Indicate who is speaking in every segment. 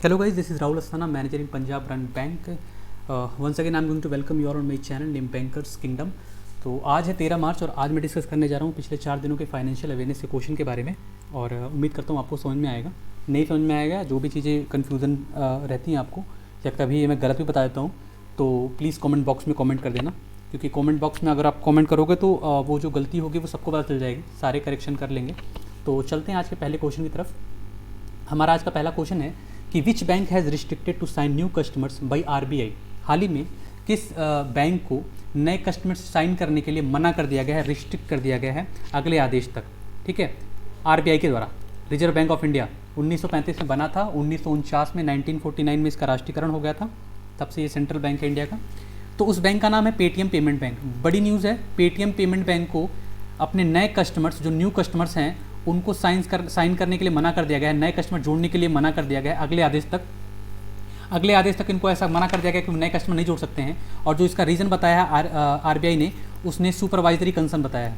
Speaker 1: Hello guys, this is Rahul Asthana, manager in Punjab Run Bank. Once again I'm going to welcome you all on my channel named Bankers Kingdom. तो आज है 13 मार्च और आज मैं discuss करने जा रहा हूँ पिछले 4 दिनों के फाइनेंशियल अवेयरनेस के क्वेश्चन के बारे में और उम्मीद करता हूँ आपको समझ में आएगा। नहीं समझ में आएगा, जो भी चीज़ें कन्फ्यूज़न रहती हैं आपको या कभी मैं गलत भी बता देता हूँ तो प्लीज़ कमेंट बॉक्स में कमेंट कर देना, क्योंकि कमेंट बॉक्स में अगर आप कमेंट करोगे तो वो जो गलती होगी वो सबको पता चल जाएगी, सारे करेक्शन कर लेंगे। तो चलते हैं आज के पहले क्वेश्चन की तरफ। हमारा आज का पहला क्वेश्चन है कि which bank has restricted to sign new customers by RBI. हाल ही में किस बैंक को नए कस्टमर्स साइन करने के लिए मना कर दिया गया है, रिस्ट्रिक्ट कर दिया गया है अगले आदेश तक। ठीक है, आरबीआई के द्वारा। रिजर्व बैंक ऑफ इंडिया 1935 में बना था, 1949 में 1949 में इसका राष्ट्रीयकरण हो गया था, तब से ये सेंट्रल बैंक है इंडिया का। तो उस बैंक का नाम है पेटीएम पेमेंट बैंक। बड़ी न्यूज़ है, पेटीएम पेमेंट बैंक को अपने नए कस्टमर्स जो न्यू कस्टमर्स हैं उनको साइन करने के लिए मना कर दिया गया है, नए कस्टमर जोड़ने के लिए मना कर दिया गया है अगले आदेश तक। अगले आदेश तक इनको ऐसा मना कर दिया गया कि नए कस्टमर नहीं जोड़ सकते हैं। और जो इसका रीज़न बताया है आरबीआई ने, उसने सुपरवाइजरी कंसर्न बताया है।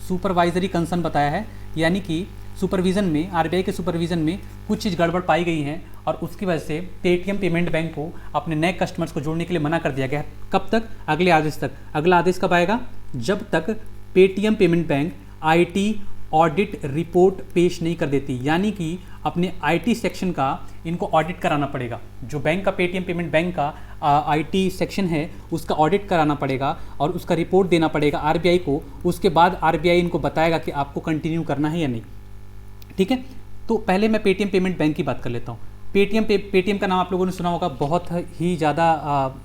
Speaker 1: सुपरवाइजरी कंसर्न बताया है, यानी कि सुपरविज़न में, आरबीआई के सुपरविज़न में कुछ चीज़ गड़बड़ पाई गई हैं और उसकी वजह से पेटीएम पेमेंट बैंक को अपने नए कस्टमर्स को जोड़ने के लिए मना कर दिया गया है। कब तक? अगले आदेश तक। अगला आदेश कब आएगा? जब तक Paytm payment bank IT audit report पेश नहीं कर देती, यानी कि अपने आईटी सेक्शन का इनको ऑडिट कराना पड़ेगा। जो बैंक का पेटीएम पेमेंट बैंक का आईटी सेक्शन है उसका ऑडिट कराना पड़ेगा और उसका रिपोर्ट देना पड़ेगा आरबीआई को। उसके बाद आरबीआई इनको बताएगा कि आपको कंटिन्यू करना है या नहीं। ठीक है, तो पहले मैं पेटीएम पेमेंट बैंक की बात कर लेता हूँ। पेटीएम का नाम आप लोगों ने सुना होगा, बहुत ही ज़्यादा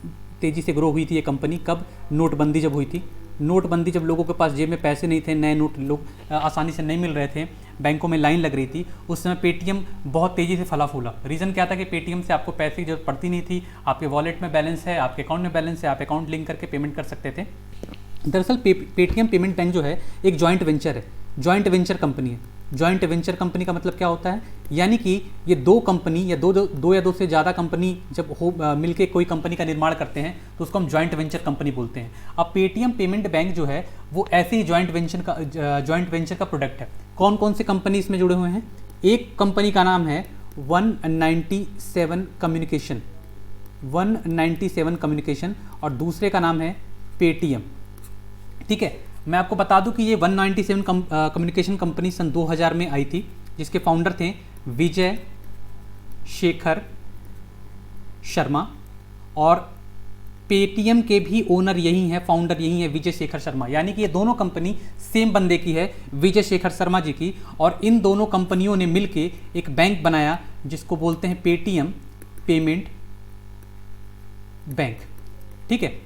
Speaker 1: तेज़ी से ग्रो हुई थी ये कंपनी। कब? नोटबंदी जब हुई थी। नोटबंदी जब लोगों के पास जेब में पैसे नहीं थे, नए नोट लोग आसानी से नहीं मिल रहे थे, बैंकों में लाइन लग रही थी, उस समय पेटीएम बहुत तेज़ी से फला फूला। रीज़न क्या था कि पेटीएम से आपको पैसे की जरूरत पड़ती नहीं थी, आपके वॉलेट में बैलेंस है, आपके अकाउंट में बैलेंस है, आप अकाउंट लिंक करके पेमेंट कर सकते थे। दरअसल पेटीएम पेमेंट बैंक जो है एक जॉइंट वेंचर है, जॉइंट वेंचर कंपनी है। जॉइंट वेंचर कंपनी का मतलब क्या होता है? यानी कि ये दो कंपनी या दो या दो से ज़्यादा कंपनी जब मिलके कोई कंपनी का निर्माण करते हैं तो उसको हम जॉइंट वेंचर कंपनी बोलते हैं। अब पेटीएम पेमेंट बैंक जो है वो ऐसे ही जॉइंट वेंचर का प्रोडक्ट है। कौन कौन से कंपनी इसमें जुड़े हुए हैं? एक कंपनी का नाम है 197 कम्युनिकेशन और दूसरे का नाम है पेटीएम। ठीक है, मैं आपको बता दूं कि ये 197 कम्युनिकेशन कंपनी सन 2000 में आई थी, जिसके फाउंडर थे विजय शेखर शर्मा, और पेटीएम के भी ओनर यही हैं, फाउंडर यही है विजय शेखर शर्मा। यानी कि ये दोनों कंपनी सेम बंदे की है, विजय शेखर शर्मा जी की। और इन दोनों कंपनियों ने मिलके एक बैंक बनाया जिसको बोलते हैं पेटीएम पेमेंट बैंक। ठीक है,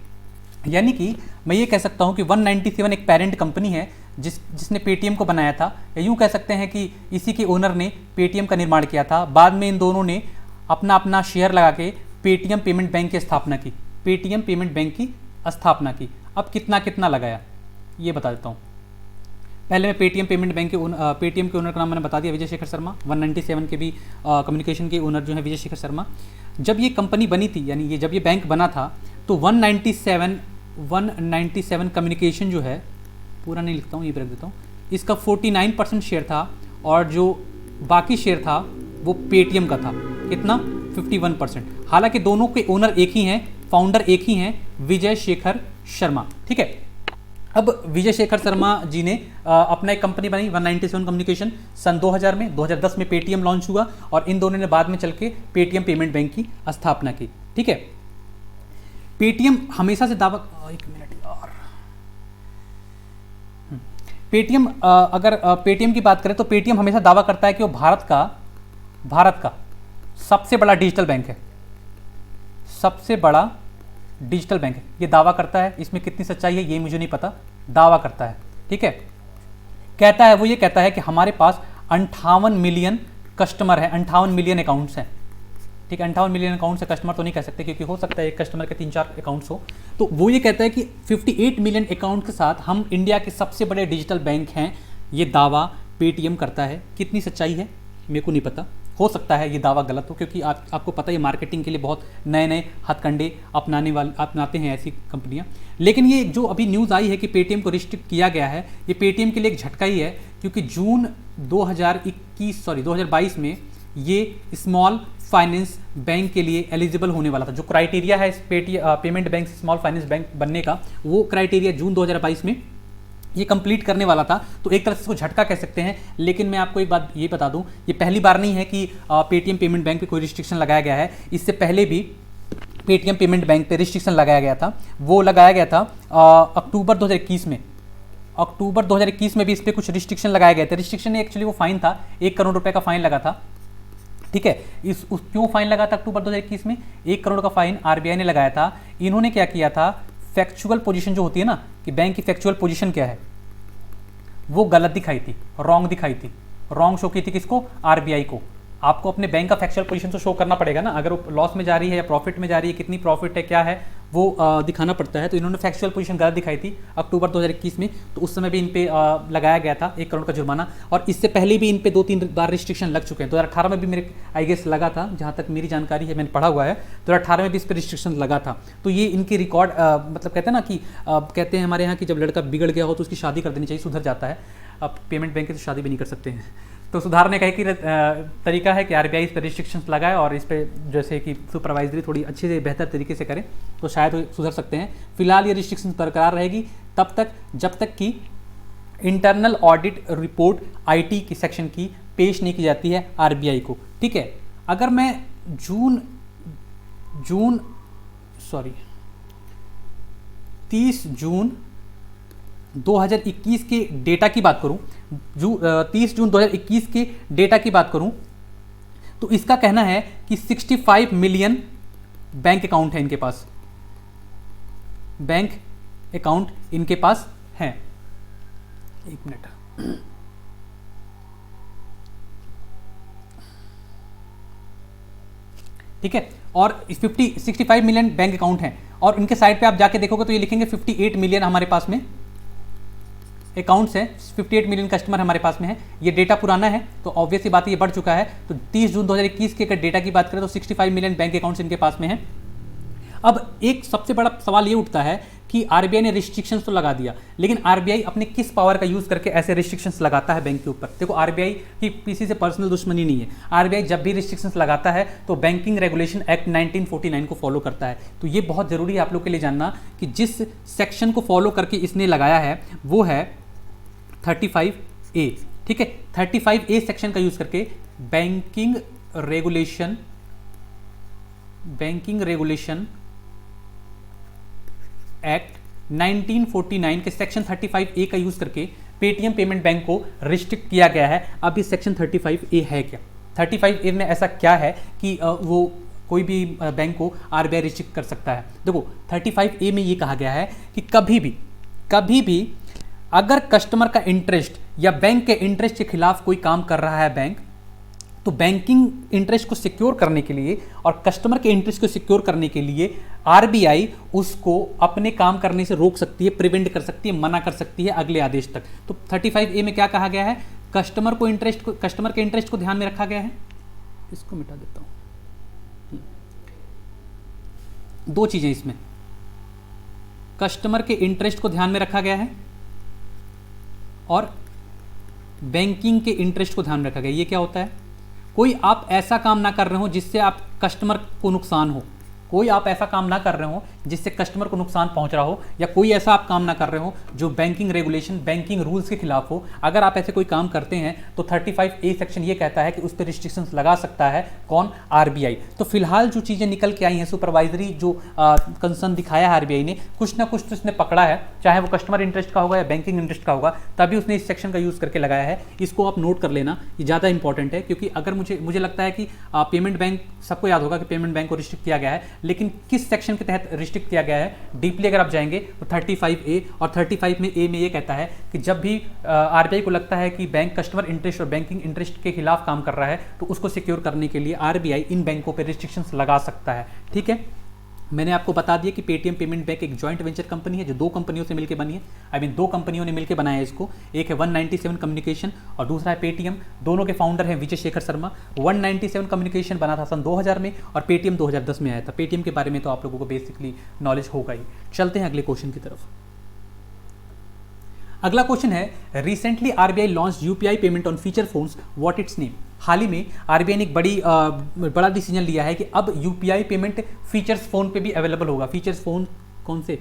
Speaker 1: यानी कि मैं ये कह सकता हूँ कि 197 एक पेरेंट कंपनी है जिसने पेटीएम को बनाया था, या यूँ कह सकते हैं कि इसी के ओनर ने पेटीएम का निर्माण किया था। बाद में इन दोनों ने अपना अपना शेयर लगा के पेटीएम पेमेंट बैंक की स्थापना की, पेटीएम पेमेंट बैंक की स्थापना की। अब कितना कितना लगाया ये बता देता हूँ। पहले मैं पेटीएम पेमेंट बैंक के पेटीएम के ओनर का नाम मैंने बता दिया, विजय शेखर शर्मा। 197 के भी कम्युनिकेशन के ओनर जो है विजय शेखर शर्मा। जब ये कंपनी बनी थी, यानी ये जब ये बैंक बना था, तो 197 कम्युनिकेशन जो है, पूरा नहीं लिखता हूँ, ये रख देता हूँ, इसका 49% शेयर था और जो बाकी शेयर था वो पेटीएम का था। कितना? 51%। हालांकि दोनों के ओनर एक ही हैं, फाउंडर एक ही हैं, विजय शेखर शर्मा। ठीक है, अब विजय शेखर शर्मा जी ने अपना एक कंपनी बनाई 197 कम्युनिकेशन सन 2000 में। 2010 में पेटीएम लॉन्च हुआ और इन दोनों ने बाद में चल के पेटीएम पेमेंट बैंक की स्थापना की। ठीक है, पेटीएम हमेशा से दावा, एक मिनट यार, पेटीएम अगर पेटीएम की बात करें तो पेटीएम हमेशा दावा करता है कि वो भारत का सबसे बड़ा डिजिटल बैंक है, सबसे बड़ा डिजिटल बैंक है, ये दावा करता है। इसमें कितनी सच्चाई है ये मुझे नहीं पता, दावा करता है। ठीक है, कहता है, वो ये कहता है कि हमारे पास 58 मिलियन कस्टमर है, 58 मिलियन अकाउंट्स हैं। ठीक है, 58 मिलियन अकाउंट से कस्टमर तो नहीं कह सकते, क्योंकि हो सकता है एक कस्टमर के 3-4 अकाउंट्स हो। तो वो ये कहता है कि 58 मिलियन अकाउंट के साथ हम इंडिया के सबसे बड़े डिजिटल बैंक हैं, ये दावा पेटीएम करता है। कितनी सच्चाई है मेरे को नहीं पता, हो सकता है ये दावा गलत हो, क्योंकि आपको पता है मार्केटिंग के लिए बहुत नए नए हथकंडे अपनाते हैं ऐसी कंपनियां। लेकिन ये जो अभी न्यूज़ आई है कि पेटीएम को रिस्ट्रिक्ट किया गया है, ये पेटीएम के लिए एक झटका ही है, क्योंकि जून 2022 में ये स्मॉल फाइनेंस बैंक के लिए एलिजिबल होने वाला था। जो क्राइटेरिया है इस payment bank small finance bank बनने का, वो क्राइटेरिया जून 2022 में ये कंप्लीट करने वाला था। तो एक तरह से इसको झटका कह सकते हैं। लेकिन मैं आपको एक बात ये बता दूं, ये पहली बार नहीं है कि पेटीएम पेमेंट बैंक पे कोई रिस्ट्रिक्शन लगाया गया है। इससे पहले भी पेटीएम पेमेंट बैंक पे रिस्ट्रिक्शन लगाया गया था। वो लगाया गया था अक्टूबर 2021 में। अक्टूबर 2021 में भी इस पर कुछ रिस्ट्रिक्शन लगाए गए थे। रिस्ट्रिक्शन एक्चुअली वो फाइन था, 1 करोड़ रुपए का फाइन लगा था। ठीक है, क्यों फाइन लगा था अक्टूबर 2021 में? 1 करोड़ का फाइन आरबीआई ने लगाया था। इन्होंने क्या किया था, फैक्चुअल पोजीशन जो होती है ना कि बैंक की फैक्चुअल पोजीशन क्या है, वो गलत दिखाई थी, रॉन्ग दिखाई थी। रॉन्ग शो की थी किसको? आरबीआई को। आपको अपने बैंक का फैक्चुअल पोजीशन तो शो करना पड़ेगा ना, अगर वो लॉस में जा रही है या प्रॉफिट में जा रही है, कितनी प्रॉफिट है, क्या है, वो दिखाना पड़ता है। तो इन्होंने फैक्चुअल पोजीशन गलत दिखाई थी अक्टूबर 2021 में। तो उस समय भी इन पे लगाया गया था 1 करोड़ का जुर्माना। और इससे पहले भी इन पे 2-3 बार रिस्ट्रिक्शन लग चुके हैं। 2018 में भी मेरे आई गेस लगा था, जहाँ तक मेरी जानकारी है, मैंने पढ़ा हुआ है। 2018 में भी इस पर रिस्ट्रिक्शन लगा था। तो ये इनकी रिकॉर्ड मतलब कहते हैं ना कि कहते हैं हमारे यहाँ कि जब लड़का बिगड़ गया हो तो उसकी शादी कर देनी चाहिए, सुधर जाता है। अब पेमेंट बैंक से शादी भी नहीं कर सकते हैं। तो सुधारने का एक ही तरीका है कि आरबीआई इस पर रिस्ट्रिक्शंस लगाए और इस पर जैसे कि सुपरवाइजरी थोड़ी अच्छे से बेहतर तरीके से करें तो शायद वो सुधर सकते हैं। फिलहाल ये रिस्ट्रिक्शंस बरकरार रहेगी तब तक जब तक कि इंटरनल ऑडिट रिपोर्ट आईटी की सेक्शन की पेश नहीं की जाती है आरबीआई को। ठीक है, अगर मैं जून 30 जून 2021 के डेटा की बात करूं, 30 जून 2021 के डेटा की बात करूं तो इसका कहना है कि 65 मिलियन बैंक अकाउंट है इनके पास, बैंक अकाउंट इनके पास है। एक मिनट, ठीक है, और 65 मिलियन बैंक अकाउंट हैं। और इनके साइट पे आप जाके देखोगे तो ये लिखेंगे 58 मिलियन हमारे पास में अकाउंट्स हैं, 58 मिलियन कस्टमर हमारे पास में है। ये डेटा पुराना है तो ऑब्वियस सी बात है ये बढ़ चुका है। तो 30 जून 2021 के अगर डेटा की बात करें तो 65 मिलियन बैंक अकाउंट्स इनके पास में है। अब एक सबसे बड़ा सवाल ये उठता है कि आरबीआई ने रिस्ट्रिक्शंस तो लगा दिया, लेकिन आरबीआई अपने किस पावर का यूज करके ऐसे रिस्ट्रिक्शंस लगाता है बैंक के ऊपर? देखो, आरबीआई की किसी से पर्सनल दुश्मनी नहीं है। आरबीआई जब भी रिस्ट्रिक्शंस लगाता है तो बैंकिंग रेगुलेशन एक्ट 1949 को फॉलो करता है। तो ये बहुत जरूरी है आप लोग के लिए जानना कि जिस सेक्शन को फॉलो करके इसने लगाया है वो है 35A। ठीक है, 35A सेक्शन का यूज करके बैंकिंग रेगुलेशन एक्ट 1949 के सेक्शन 35A का यूज करके पेटीएम पेमेंट बैंक को रिस्ट्रिक्ट किया गया है। अब इस सेक्शन 35A है क्या? 35A में ऐसा क्या है कि वो कोई भी बैंक को आरबीआई रिस्ट्रिक्ट कर सकता है? देखो, 35A में ये कहा गया है कि कभी भी अगर कस्टमर का इंटरेस्ट या बैंक के इंटरेस्ट के खिलाफ कोई काम कर रहा है बैंक, तो बैंकिंग इंटरेस्ट को सिक्योर करने के लिए और कस्टमर के इंटरेस्ट को सिक्योर करने के लिए आरबीआई उसको अपने काम करने से रोक सकती है, प्रिवेंट कर सकती है, मना कर सकती है अगले आदेश तक। तो 35A में क्या कहा गया है? कस्टमर के इंटरेस्ट को ध्यान में रखा गया है। इसको मिटा देता हूं। दो चीजें इसमें, कस्टमर के इंटरेस्ट को ध्यान में रखा गया है और बैंकिंग के इंटरेस्ट को ध्यान में रखा गया। ये क्या होता है? कोई आप ऐसा काम ना कर रहे हो जिससे आप कस्टमर को नुकसान हो, कोई आप ऐसा काम ना कर रहे हो जिससे कस्टमर को नुकसान पहुंच रहा हो, या कोई ऐसा आप काम ना कर रहे हो जो बैंकिंग रेगुलेशन, बैंकिंग रूल्स के खिलाफ हो। अगर आप ऐसे कोई काम करते हैं तो 35A सेक्शन ये कहता है कि उस पर रिस्ट्रिक्शंस लगा सकता है कौन? आरबीआई। तो फिलहाल जो चीज़ें निकल के आई हैं, सुपरवाइजरी जो कंसर्न दिखाया है आरबीआई ने, कुछ ना कुछ तो इसने पकड़ा है, चाहे वो कस्टमर इंटरेस्ट का होगा या बैंकिंग इंटरेस्ट का होगा, तभी उसने इस सेक्शन का यूज़ करके लगाया है। इसको आप नोट कर लेना, ये ज़्यादा इंपॉर्टेंट है। क्योंकि अगर मुझे लगता है कि पेमेंट बैंक, सबको याद होगा कि पेमेंट बैंक को रिस्ट्रिक्ट किया गया है, लेकिन किस सेक्शन के तहत रिस्ट्रिक्ट किया गया है डीपली अगर आप जाएंगे तो 35A, और 35 में ए में ये कहता है कि जब भी आरबीआई को लगता है कि बैंक कस्टमर इंटरेस्ट और बैंकिंग इंटरेस्ट के खिलाफ काम कर रहा है तो उसको सिक्योर करने के लिए आरबीआई इन बैंकों पर रिस्ट्रिक्शंस लगा सकता है। ठीक है, मैंने आपको बता दिया कि पेटीएम पेमेंट बैंक एक जॉइंट वेंचर कंपनी है जो दो कंपनियों से मिलकर बनी है। दो कंपनियों ने मिलकर बनाया है इसको। एक है 197 कम्युनिकेशन और दूसरा है पेटीएम। दोनों के फाउंडर हैं विजय शेखर शर्मा। 197 कम्युनिकेशन बना था सन 2000 में और पेटीएम 2010 में आया था। पेटीएम के बारे में तो आप लोगों को बेसिकली नॉलेज होगा ही। चलते हैं अगले क्वेश्चन की तरफ। अगला क्वेश्चन है recently RBI launch UPI payment on feature phones, what its name. हाल ही में आरबीआई ने एक बड़ा डिसीजन लिया है कि अब यूपीआई पेमेंट फीचर्स फोन पे भी अवेलेबल होगा। फीचर्स फोन कौन से?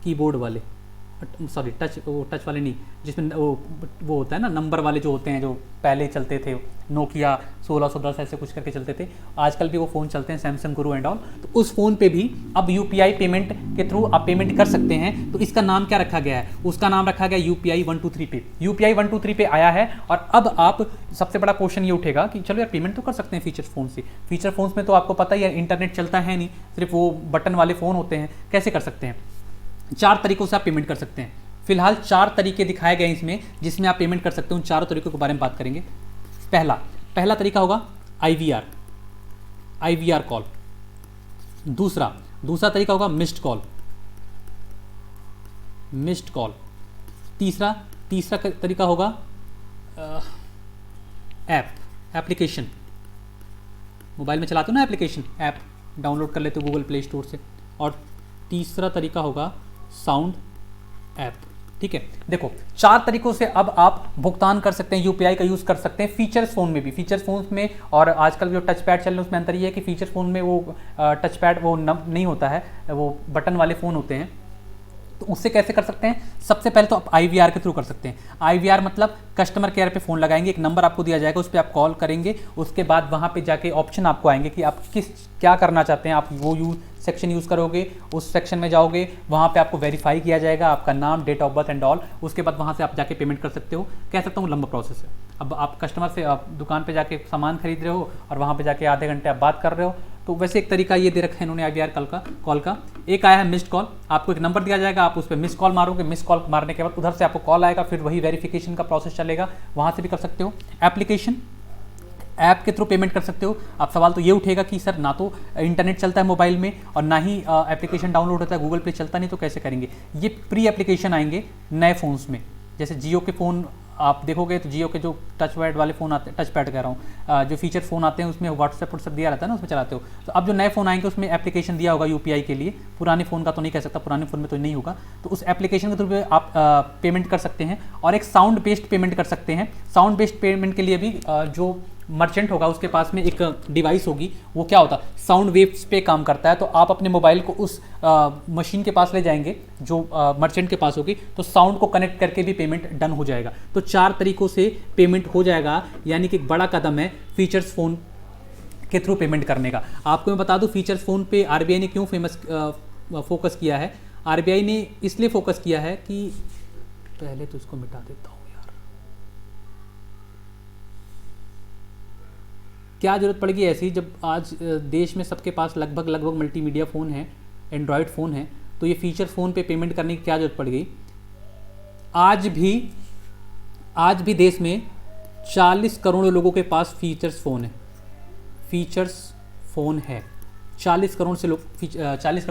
Speaker 1: कीबोर्ड वाले, सॉरी टच वाले नहीं, जिसमें वो होता है ना नंबर वाले जो होते हैं, जो पहले चलते थे नोकिया 1610 ऐसे कुछ करके चलते थे, आजकल भी वो फ़ोन चलते हैं सैमसंग गुरु एंड ऑल। तो उस फ़ोन पे भी अब यूपीआई पेमेंट के थ्रू आप पेमेंट कर सकते हैं। तो इसका नाम क्या रखा गया है? उसका नाम रखा गया यूपीआई 123 पे। यूपीआई 123 पे आया है और अब आप सबसे बड़ा क्वेश्चन ये उठेगा कि चलो यार पेमेंट तो कर सकते हैं फीचर फ़ोन से। फीचर फ़ोन्स में तो आपको पता ही है इंटरनेट चलता है नहीं, सिर्फ वो बटन वाले फ़ोन होते हैं। कैसे कर सकते हैं? 4 तरीकों से आप पेमेंट कर सकते हैं। फिलहाल 4 तरीके दिखाए गए इसमें जिसमें आप पेमेंट कर सकते हो। उन 4 तरीकों के बारे में बात करेंगे। पहला तरीका होगा आईवीआर कॉल। दूसरा तरीका होगा मिस्ड कॉल। तीसरा तरीका होगा एप्लीकेशन। मोबाइल में चलाते हो ना एप्लीकेशन, ऐप डाउनलोड कर लेते हो गूगल प्ले स्टोर से। और तीसरा तरीका होगा साउंड ऐप। ठीक है, देखो 4 तरीकों से अब आप भुगतान कर सकते हैं, यूपीआई का यूज़ कर सकते हैं फीचर्स फ़ोन में भी। फीचर्स फ़ोन में और आजकल जो टच पैड चल रहे हैं उसमें अंतर ये है कि फीचर्स फ़ोन में वो टच पैड वो नहीं होता है, वो बटन वाले फ़ोन होते हैं। तो उससे कैसे कर सकते हैं? सबसे पहले तो आप आईवीआर के थ्रू कर सकते हैं। आईवीआर मतलब कस्टमर केयर पे फ़ोन लगाएंगे, एक नंबर आपको दिया जाएगा, उस पर आप कॉल करेंगे, उसके बाद वहाँ पे जाके ऑप्शन आपको आएंगे कि आप क्या करना चाहते हैं। आप वो सेक्शन यूज़ करोगे, उस सेक्शन में जाओगे, वहाँ पे आपको वेरीफाई किया जाएगा, आपका नाम, date of birth and all. उसके बाद वहाँ से आप जाके पेमेंट कर सकते हो। कह सकता हूँ लंबा प्रोसेस है। अब आप कस्टमर से आप दुकान पे जाके सामान खरीद रहे हो और वहाँ पे जाके आधे घंटे आप बात कर रहे हो। तो वैसे एक तरीका ये दे रखा है इन्होंने आईवीआर कॉल का। एक आया है मिस्ड कॉल। आपको एक नंबर दिया जाएगा, आप उस पर मिस्ड कॉल मारोगे, मिस्ड कॉल मारने के बाद उधर से आपको कॉल आएगा, फिर वही वेरिफिकेशन का प्रोसेस चलेगा, वहाँ से भी कर सकते हो। एप्लीकेशन, ऐप के थ्रू पेमेंट कर सकते हो। अब सवाल तो ये उठेगा कि सर ना तो इंटरनेट चलता है मोबाइल में और ना ही एप्लीकेशन डाउनलोड होता है, गूगल पे चलता नहीं, तो कैसे करेंगे? ये प्री एप्लीकेशन आएंगे नए फ़ोन्स में। जैसे जियो के फ़ोन आप देखोगे तो जियो के जो टच पैड वाले फ़ोन आते हैं, टच पैड कह रहा हूँ, जो फीचर फ़ोन आते हैं उसमें व्हाट्सएप दिया रहता है ना, उसमें चलाते हो। तो अब जो नए फ़ोन आएंगे उसमें एप्लीकेशन दिया होगा यूपीआई के लिए। पुराने फ़ोन का तो नहीं कह सकता, पुराने फ़ोन में तो नहीं होगा। तो उस एप्लीकेशन के थ्रू आप पेमेंट कर सकते हैं। और एक साउंड बेस्ड पेमेंट कर सकते हैं। साउंड बेस्ड पेमेंट के लिए भी जो मर्चेंट होगा उसके पास में एक डिवाइस होगी, वो क्या होता है, साउंड वेव्स पे काम करता है। तो आप अपने मोबाइल को उस मशीन के पास ले जाएंगे जो मर्चेंट के पास होगी, तो साउंड को कनेक्ट करके भी पेमेंट डन हो जाएगा। तो 4 तरीकों से पेमेंट हो जाएगा, यानी कि एक बड़ा कदम है फीचर्स फ़ोन के थ्रू पेमेंट करने का। आपको मैं बता दूं फीचर्स फ़ोन पे आरबीआई ने क्यों फोकस किया है। आरबीआई ने इसलिए फोकस किया है कि पहले तो इसको मिटा देता हूँ, क्या ज़रूरत पड़ेगी ऐसी, जब आज देश में सबके पास लगभग मल्टीमीडिया फ़ोन है, एंड्रॉयड फ़ोन है, तो ये फीचर फ़ोन पे पेमेंट करने की क्या ज़रूरत पड़ गई। आज भी देश में 40 करोड़ लोगों के पास फीचर्स फ़ोन है। 40 करोड़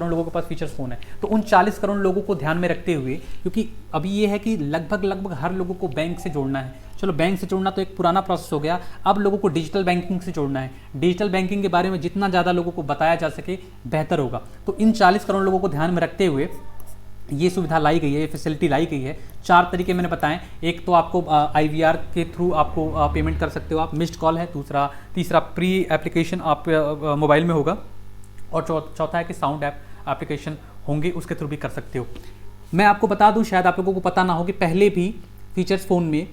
Speaker 1: लोगों के पास फीचर्स फ़ोन है। तो उन 40 करोड़ लोगों को ध्यान में रखते हुए, क्योंकि अभी ये है कि लगभग हर लोगों को बैंक से जोड़ना है। चलो बैंक से जोड़ना तो एक पुराना प्रोसेस हो गया, अब लोगों को डिजिटल बैंकिंग से जोड़ना है। डिजिटल बैंकिंग के बारे में जितना ज़्यादा लोगों को बताया जा सके बेहतर होगा। तो इन 40 करोड़ लोगों को ध्यान में रखते हुए ये सुविधा लाई गई है, ये फैसिलिटी लाई गई है। 4 तरीके मैंने बताएं। एक तो आपको आईवीआर के थ्रू आपको पेमेंट कर सकते हो आप, मिस्ड कॉल है। तीसरा प्री एप्लीकेशन आप मोबाइल में होगा। और चौथा है कि साउंड ऐप एप्लीकेशन होंगे, उसके थ्रू भी कर सकते हो। मैं आपको बता दूं, शायद आप लोगों को पता ना हो कि पहले भी फीचर्स फ़ोन में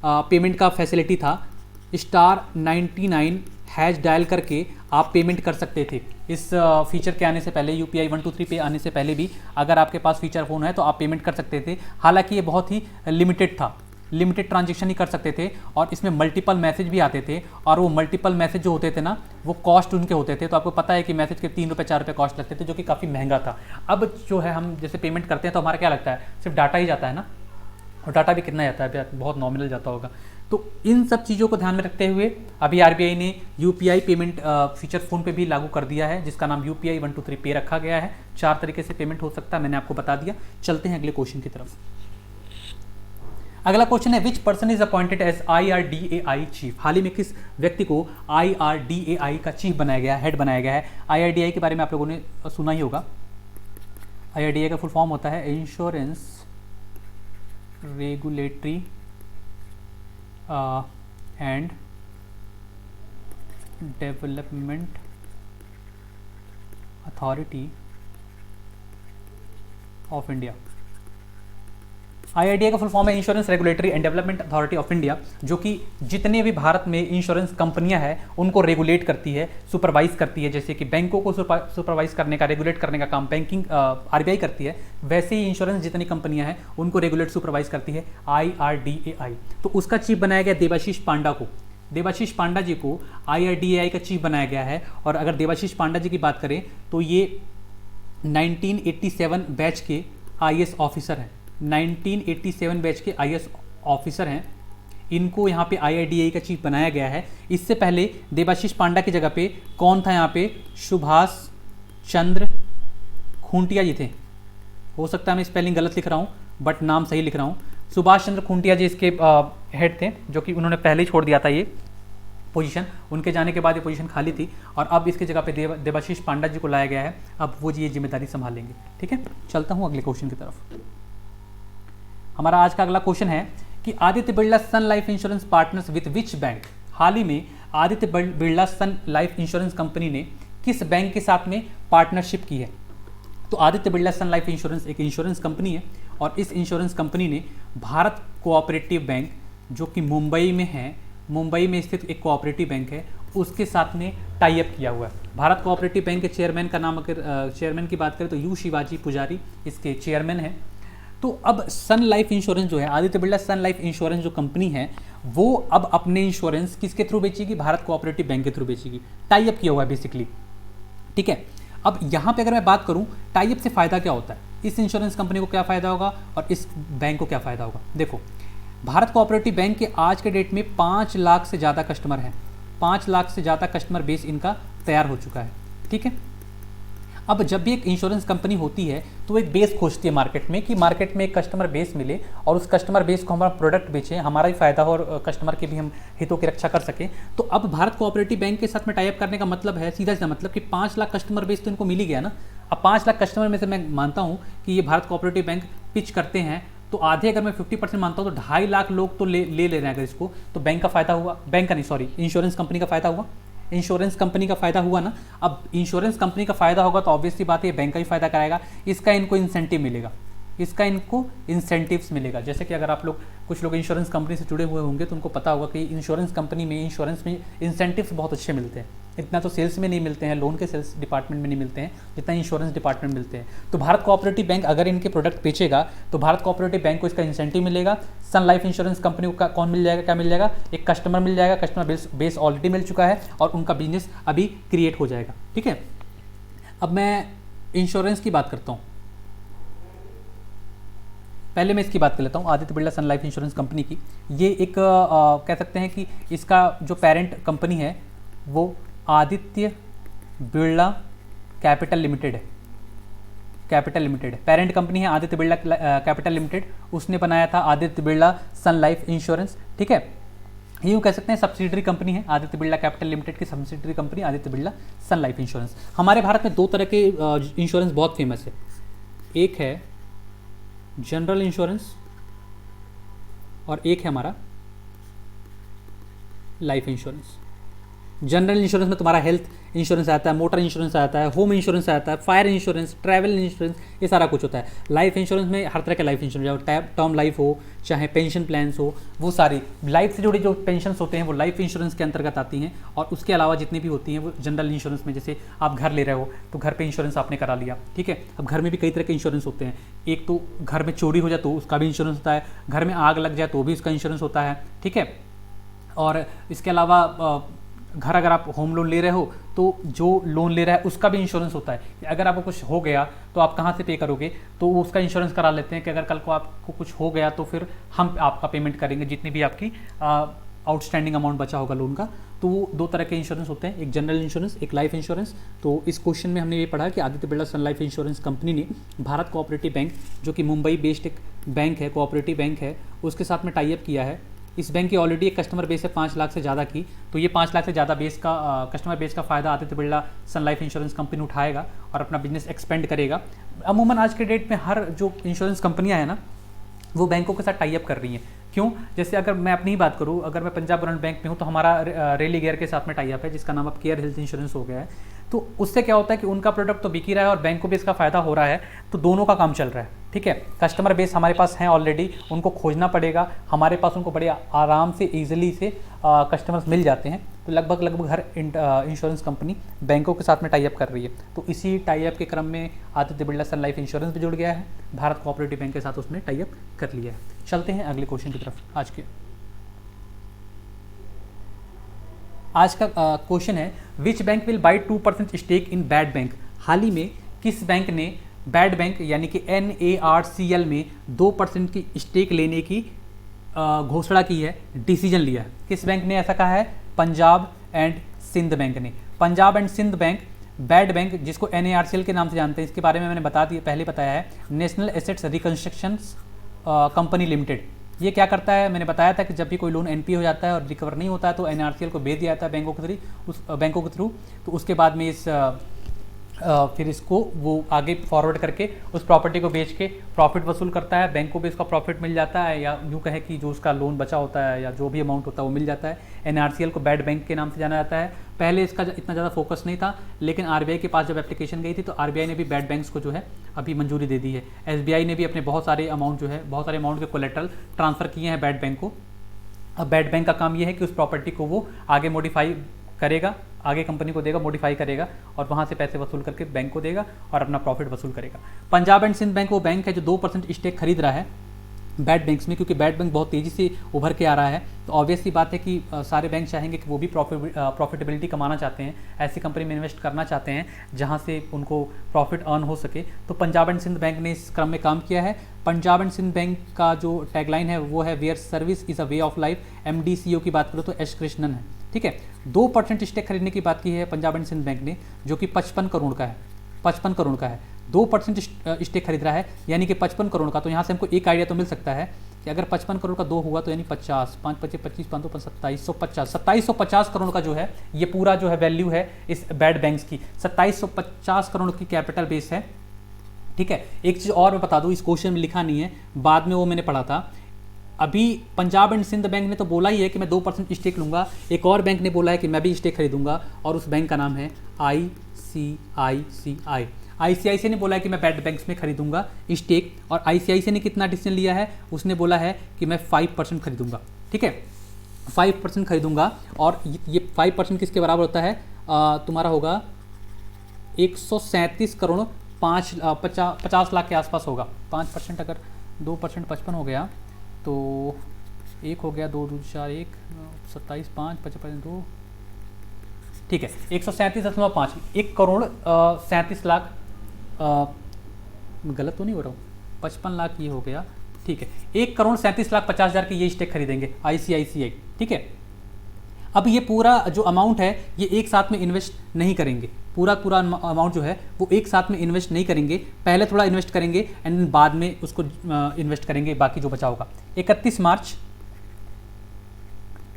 Speaker 1: पेमेंट का फैसिलिटी था। *99# डायल करके आप पेमेंट कर सकते थे। इस फीचर के आने से पहले, यूपीआई 123 पे आने से पहले भी अगर आपके पास फीचर फ़ोन है तो आप पेमेंट कर सकते थे। हालांकि ये बहुत ही लिमिटेड था, लिमिटेड ट्रांजेक्शन ही कर सकते थे और इसमें मल्टीपल मैसेज भी आते थे। और वो मल्टीपल मैसेज जो होते थे ना, वो कॉस्ट उनके होते थे। तो आपको पता है कि मैसेज के 3 रुपये 4 रुपये कॉस्ट लगते थे, जो कि काफ़ी महंगा था। अब जो है हम जैसे पेमेंट करते हैं तो हमारा क्या लगता है, सिर्फ डाटा ही जाता है ना, और डाटा भी कितना जाता है, बहुत नॉमिनल जाता होगा। तो इन सब चीज़ों को ध्यान में रखते हुए अभी आरबीआई ने यूपीआई पेमेंट फीचर फ़ोन पे भी लागू कर दिया है, जिसका नाम यूपीआई 123 पे रखा गया है। 4 तरीके से पेमेंट हो सकता है, मैंने आपको बता दिया। चलते हैं अगले क्वेश्चन की तरफ। अगला क्वेश्चन है which person is appointed as IRDAI chief. हाल ही में किस व्यक्ति को IRDAI का चीफ बनाया गया, हेड बनाया गया है। IRDAI के बारे में आप लोगों ने सुना ही होगा। IRDAI का फुल फॉर्म होता है insurance regulatory and development authority of India. IRDA का फुल फॉर्म है insurance regulatory and development authority of India, जो कि जितने भी भारत में इंश्योरेंस कंपनियां हैं उनको रेगुलेट करती है, सुपरवाइज करती है। जैसे कि बैंकों को सुपरवाइज करने का, रेगुलेट करने का काम बैंकिंग RBI करती है, वैसे ही इंश्योरेंस जितनी कंपनियां हैं उनको रेगुलेट सुपरवाइज करती है IRDAI। तो उसका चीफ बनाया गया देबाशीष पांडा को। देबाशीष पांडा जी को IRDAI का चीफ बनाया गया है। और अगर देबाशीष पांडा जी की बात करें तो ये 1987 बैच के IAS ऑफिसर हैं। 1987 बैच के IAS ऑफिसर हैं। इनको यहाँ पे IRDAI का चीफ बनाया गया है। इससे पहले देबाशीष पांडा की जगह पे कौन था यहाँ पे? सुभाष चंद्र खूंटिया जी थे। हो सकता है मैं स्पेलिंग गलत लिख रहा हूँ बट नाम सही लिख रहा हूँ। सुभाष चंद्र खूंटिया जी इसके हेड थे, जो कि उन्होंने पहले ही छोड़ दिया था ये पोजीशन। उनके जाने के बाद ये पोजीशन खाली थी और अब इसकी जगह पे देबाशीष पांडा जी को लाया गया है। अब वो जी ये जिम्मेदारी संभालेंगे। ठीक है, चलता हूँ अगले क्वेश्चन की तरफ। हमारा आज का अगला क्वेश्चन है कि Aditya Birla Sun Life Insurance partners with which bank. हाल ही में Aditya Birla Sun Life Insurance company ने किस बैंक के साथ में पार्टनरशिप की है? तो Aditya Birla Sun Life insurance एक इंश्योरेंस कंपनी है और इस इंश्योरेंस कंपनी ने भारत कोऑपरेटिव बैंक, जो कि मुंबई में है, मुंबई में स्थित एक कोऑपरेटिव बैंक है, उसके साथ में टाई अप किया हुआ है। भारत कोऑपरेटिव बैंक के चेयरमैन का नाम, अगर चेयरमैन की बात करें तो यू शिवाजी पुजारी इसके चेयरमैन हैं। तो अब सन लाइफ इंश्योरेंस जो है, Aditya Birla Sun Life insurance जो कंपनी है, वो अब अपने इंश्योरेंस किसके थ्रू बेचेगी? भारत कोऑपरेटिव बैंक के थ्रू बेचेगी। टाई अप किया हुआ है बेसिकली। ठीक है, अब यहाँ पे अगर मैं बात करूँ टाई अप से फ़ायदा क्या होता है, इस इंश्योरेंस कंपनी को क्या फ़ायदा होगा और इस बैंक को क्या फ़ायदा होगा? देखो, भारत कोऑपरेटिव बैंक के आज के डेट में 5 लाख से ज़्यादा कस्टमर हैं। 5 लाख से ज़्यादा कस्टमर बेस इनका तैयार हो चुका है। ठीक है, अब जब भी एक इंश्योरेंस कंपनी होती है तो एक बेस खोजती है मार्केट में, कि मार्केट में एक कस्टमर बेस मिले और उस कस्टमर बेस को हमारा प्रोडक्ट बेचें, हमारा भी फायदा हो और कस्टमर के भी हम हितों की रक्षा कर सकें। तो अब भारत कोऑपरेटिव बैंक के साथ में टाई अप करने का मतलब है, सीधा सीधा मतलब कि 5 लाख कस्टमर बेस तो इनको मिल ही गया ना। अब 5 लाख कस्टमर में से मैं मानता हूँ कि ये भारत कोऑपरेटिव बैंक पिच करते हैं, तो आधे अगर मैं 50% मानता हूँ तो 2.5 लाख लोग तो ले रहे हैं अगर इसको, तो बैंक का फायदा हुआ, बैंक का नहीं सॉरी इंश्योरेंस कंपनी का फायदा हुआ, इंश्योरेंस कंपनी का फायदा हुआ ना। अब इंश्योरेंस कंपनी का फायदा होगा तो ऑब्वियसली बात है बैंक का भी फायदा कराएगा, इसका इनको इंसेंटिव मिलेगा, इसका इनको इंसेंटिव्स मिलेगा। जैसे कि अगर आप लोग, कुछ लोग इंश्योरेंस कंपनी से जुड़े हुए होंगे तो उनको पता होगा कि इंश्योरेंस कंपनी में, इंश्योरेंस में इंसेंटिव्स बहुत अच्छे मिलते हैं। इतना तो सेल्स में नहीं मिलते हैं, लोन के सेल्स डिपार्टमेंट में नहीं मिलते हैं जितना इंश्योरेंस डिपार्टमेंट मिलते हैं। तो भारत कोऑपरेटिव बैंक अगर इनके प्रोडक्ट बेचेगा तो भारत कोऑपरेटिव बैंक को इसका इंसेंटिव मिलेगा। सन लाइफ इंश्योरेंस कंपनी को कौन मिल जाएगा, क्या मिल जाएगा? एक कस्टमर मिल जाएगा, कस्टमर बेस ऑलरेडी मिल चुका है और उनका बिजनेस अभी क्रिएट हो जाएगा। ठीक है, अब मैं इंश्योरेंस की बात करता हूँ। पहले मैं इसकी बात कर लेता हूँ, Aditya Birla Sun Life Insurance company की। ये एक कह सकते हैं कि इसका जो पेरेंट कंपनी है वो आदित्य बिरला कैपिटल लिमिटेड है। कैपिटल लिमिटेड है, पेरेंट कंपनी है आदित्य बिरला कैपिटल लिमिटेड। उसने बनाया था Aditya Birla Sun Life insurance. ठीक है, यूँ कह सकते हैं सब्सिडरी कंपनी है आदित्य बिरला कैपिटल लिमिटेड की, subsidiary company Aditya Birla Sun Life insurance. हमारे भारत में 2 तरह के इंश्योरेंस बहुत फेमस है। एक है जनरल इंश्योरेंस और एक है हमारा लाइफ इंश्योरेंस। जनरल इंश्योरेंस में तुम्हारा हेल्थ इंश्योरेंस आता है, मोटर इंश्योरेंस आता है, होम इंश्योरेंस आता है, फायर इंश्योरेंस, ट्रैवल इंश्योरेंस, ये सारा कुछ होता है। लाइफ इंश्योरेंस में हर तरह के लाइफ इंश्योरेंस, चाहे टर्म लाइफ हो चाहे पेंशन प्लान्स हो, वो सारी लाइफ से जुड़ी जो पेंशन होते हैं वो लाइफ इंश्योरेंस के अंतर्गत आती हैं। और उसके अलावा जितनी भी होती हैं वो जनरल इंश्योरेंस में, जैसे आप घर ले रहे हो तो घर पर इंश्योरेंस आपने करा लिया। ठीक है, अब घर में भी कई तरह के इंश्योरेंस होते हैं। एक तो घर में चोरी हो जाए तो उसका भी इंश्योरेंस होता है, घर में आग लग जाए तो भी उसका इंश्योरेंस होता है। ठीक है, और इसके अलावा घर अगर आप होम लोन ले रहे हो तो जो लोन ले रहा है उसका भी इंश्योरेंस होता है कि अगर आपको कुछ हो गया तो आप कहाँ से पे करोगे, तो उसका इंश्योरेंस करा लेते हैं कि अगर कल को आपको कुछ हो गया तो फिर हम आपका पेमेंट करेंगे, जितनी भी आपकी आउटस्टैंडिंग अमाउंट बचा होगा लोन का। तो वो 2 तरह के इंश्योरेंस होते हैं, एक जनरल इंश्योरेंस, एक लाइफ इंश्योरेंस। तो इस क्वेश्चन में हमने ये पढ़ा कि Aditya Birla Sun Life Insurance company ने भारत कोऑपरेटिव बैंक, जो कि मुंबई बेस्ड एक बैंक है, कोऑपरेटिव बैंक है, उसके साथ में टाई अप किया है। इस बैंक की ऑलरेडी एक कस्टमर बेस है 5 लाख से ज़्यादा की, तो ये 5 लाख से ज़्यादा बेस का कस्टमर बेस का फ़ायदा Aditya Birla Sun Life Insurance company उठाएगा और अपना बिजनेस एक्सपेंड करेगा। अमूमन आज के डेट में हर जो इंश्योरेंस कंपनियां हैं ना, वो बैंकों के साथ टाई अप कर रही हैं। क्यों? जैसे अगर मैं अपनी ही बात करूँ, अगर मैं पंजाब ग्रामीण बैंक में हूँ तो हमारा रेलीगेयर के साथ में टाई अप है, जिसका नाम अब केयर हेल्थ इंश्योरेंस हो गया है। तो उससे क्या होता है कि उनका प्रोडक्ट तो बिक ही रहा है और बैंक को भी इसका फायदा हो रहा है, तो दोनों का काम चल रहा है। ठीक है, कस्टमर बेस हमारे पास हैं ऑलरेडी, उनको खोजना पड़ेगा, हमारे पास उनको बड़े आराम से ईजिली से कस्टमर्स मिल जाते हैं। तो लगभग हर इंश्योरेंस कंपनी बैंकों के साथ में टाई अप कर रही है। तो इसी टाई अप के क्रम में Aditya Birla Sun Life insurance भी जुड़ गया है, भारत कोऑपरेटिव बैंक के साथ उसने टाई अप कर लिया है। चलते हैं अगले क्वेश्चन की तरफ। आज का क्वेश्चन है, which bank will buy 2% stake in bad bank. हाल ही में किस बैंक ने बैड बैंक यानी कि NARCL में 2% की स्टेक लेने की घोषणा की है, डिसीजन लिया है? किस बैंक ने ऐसा कहा है? पंजाब एंड सिंध बैंक ने। Punjab and Sindh bank bad bank, जिसको NARCL के नाम से जानते हैं, इसके बारे में मैंने पहले बताया है, national assets reconstruction company limited. ये क्या करता है? मैंने बताया था कि जब भी कोई लोन NPA हो जाता है और रिकवर नहीं होता है तो NARCL को भेज दिया जाता है बैंकों के थ्रू। तो उसके बाद में फिर इसको वो आगे फॉरवर्ड करके उस प्रॉपर्टी को बेच के प्रॉफिट वसूल करता है, बैंक को भी इसका प्रॉफिट मिल जाता है, या यूँ कहे कि जो उसका लोन बचा होता है या जो भी अमाउंट होता है वो मिल जाता है। NARCL को बैड बैंक के नाम से जाना जाता है। पहले इसका इतना ज़्यादा फोकस नहीं था, लेकिन RBI के पास जब एप्लीकेशन गई थी तो RBI ने भी बैड बैंक्स को जो है अभी मंजूरी दे दी है। SBI ने भी अपने बहुत सारे अमाउंट के कोलेटरल ट्रांसफ़र किए हैं बैड बैंक को। अब बैड बैंक का काम ये है कि उस प्रॉपर्टी को वो आगे मॉडिफाई करेगा, आगे कंपनी को देगा, मॉडिफाई करेगा और वहाँ से पैसे वसूल करके बैंक को देगा और अपना प्रॉफिट वसूल करेगा। पंजाब एंड सिंध बैंक वो बैंक है जो 2% स्टेक खरीद रहा है बैड बैंक्स में, क्योंकि बैड बैंक बहुत तेज़ी से उभर के आ रहा है। तो ऑब्वियस सी बात है कि सारे बैंक चाहेंगे कि वो भी प्रॉफिटेबिलिटी कमाना चाहते हैं, ऐसी कंपनी में इन्वेस्ट करना चाहते हैं जहां से उनको प्रॉफिट अर्न हो सके। तो पंजाब एंड सिंध बैंक ने इस क्रम में काम किया है। पंजाब एंड सिंध बैंक का जो टैगलाइन है वो है, where service is a way of life. MD CEO की बात करो तो एस कृष्णन है। ठीक है, 2% स्टेक खरीदने की बात की है पंजाब एंड सिंध बैंक ने, जो कि 55 करोड़ का है। 55 करोड़ का है, 2% स्टेक खरीद रहा है, यानी कि 55 करोड़ का। तो यहाँ से हमको एक आइडिया तो मिल सकता है कि अगर 55 करोड़ का 2 हुआ तो यानी 50, 5 25 25 5 2 2750 करोड़ का जो है ये पूरा जो है वैल्यू है इस बैड बैंक्स की। 2750 करोड़ की कैपिटल बेस है। ठीक है, एक चीज़ और मैं बता दूँ, इस क्वेश्चन में लिखा नहीं है, बाद में वो मैंने पढ़ा था। अभी पंजाब एंड सिंध बैंक ने तो बोला ही है कि मैं 2% स्टेक लूँगा, एक और बैंक ने बोला है कि मैं भी स्टेक खरीदूंगा और उस बैंक का नाम है ICICI ने बोला है कि मैं बैड बैंक्स में खरीदूंगा स्टेक। और ICICI ने कितना डिसीजन लिया है? उसने बोला है कि मैं 5% खरीदूंगा। ठीक है, 5% खरीदूंगा और ये 5% किसके बराबर होता है? तुम्हारा होगा 137 करोड़ 50 लाख के आसपास होगा। 5% अगर 2% 55 हो गया तो 1 हो गया, 2 2 4 1 27 5 55 2, ठीक है, 137.5, 1 करोड़ 37 लाख, गलत तो नहीं हो रहा हूँ, 55 लाख ये हो गया। ठीक है, 1 करोड़ 37 लाख 50 हज़ार के ये स्टेक खरीदेंगे ICICI। ठीक है, अब ये पूरा जो अमाउंट है ये एक साथ में इन्वेस्ट नहीं करेंगे, पूरा अमाउंट जो है वो एक साथ में इन्वेस्ट नहीं करेंगे, पहले थोड़ा इन्वेस्ट करेंगे एंड बाद में उसको इन्वेस्ट करेंगे बाकी जो बचा होगा। 31 मार्च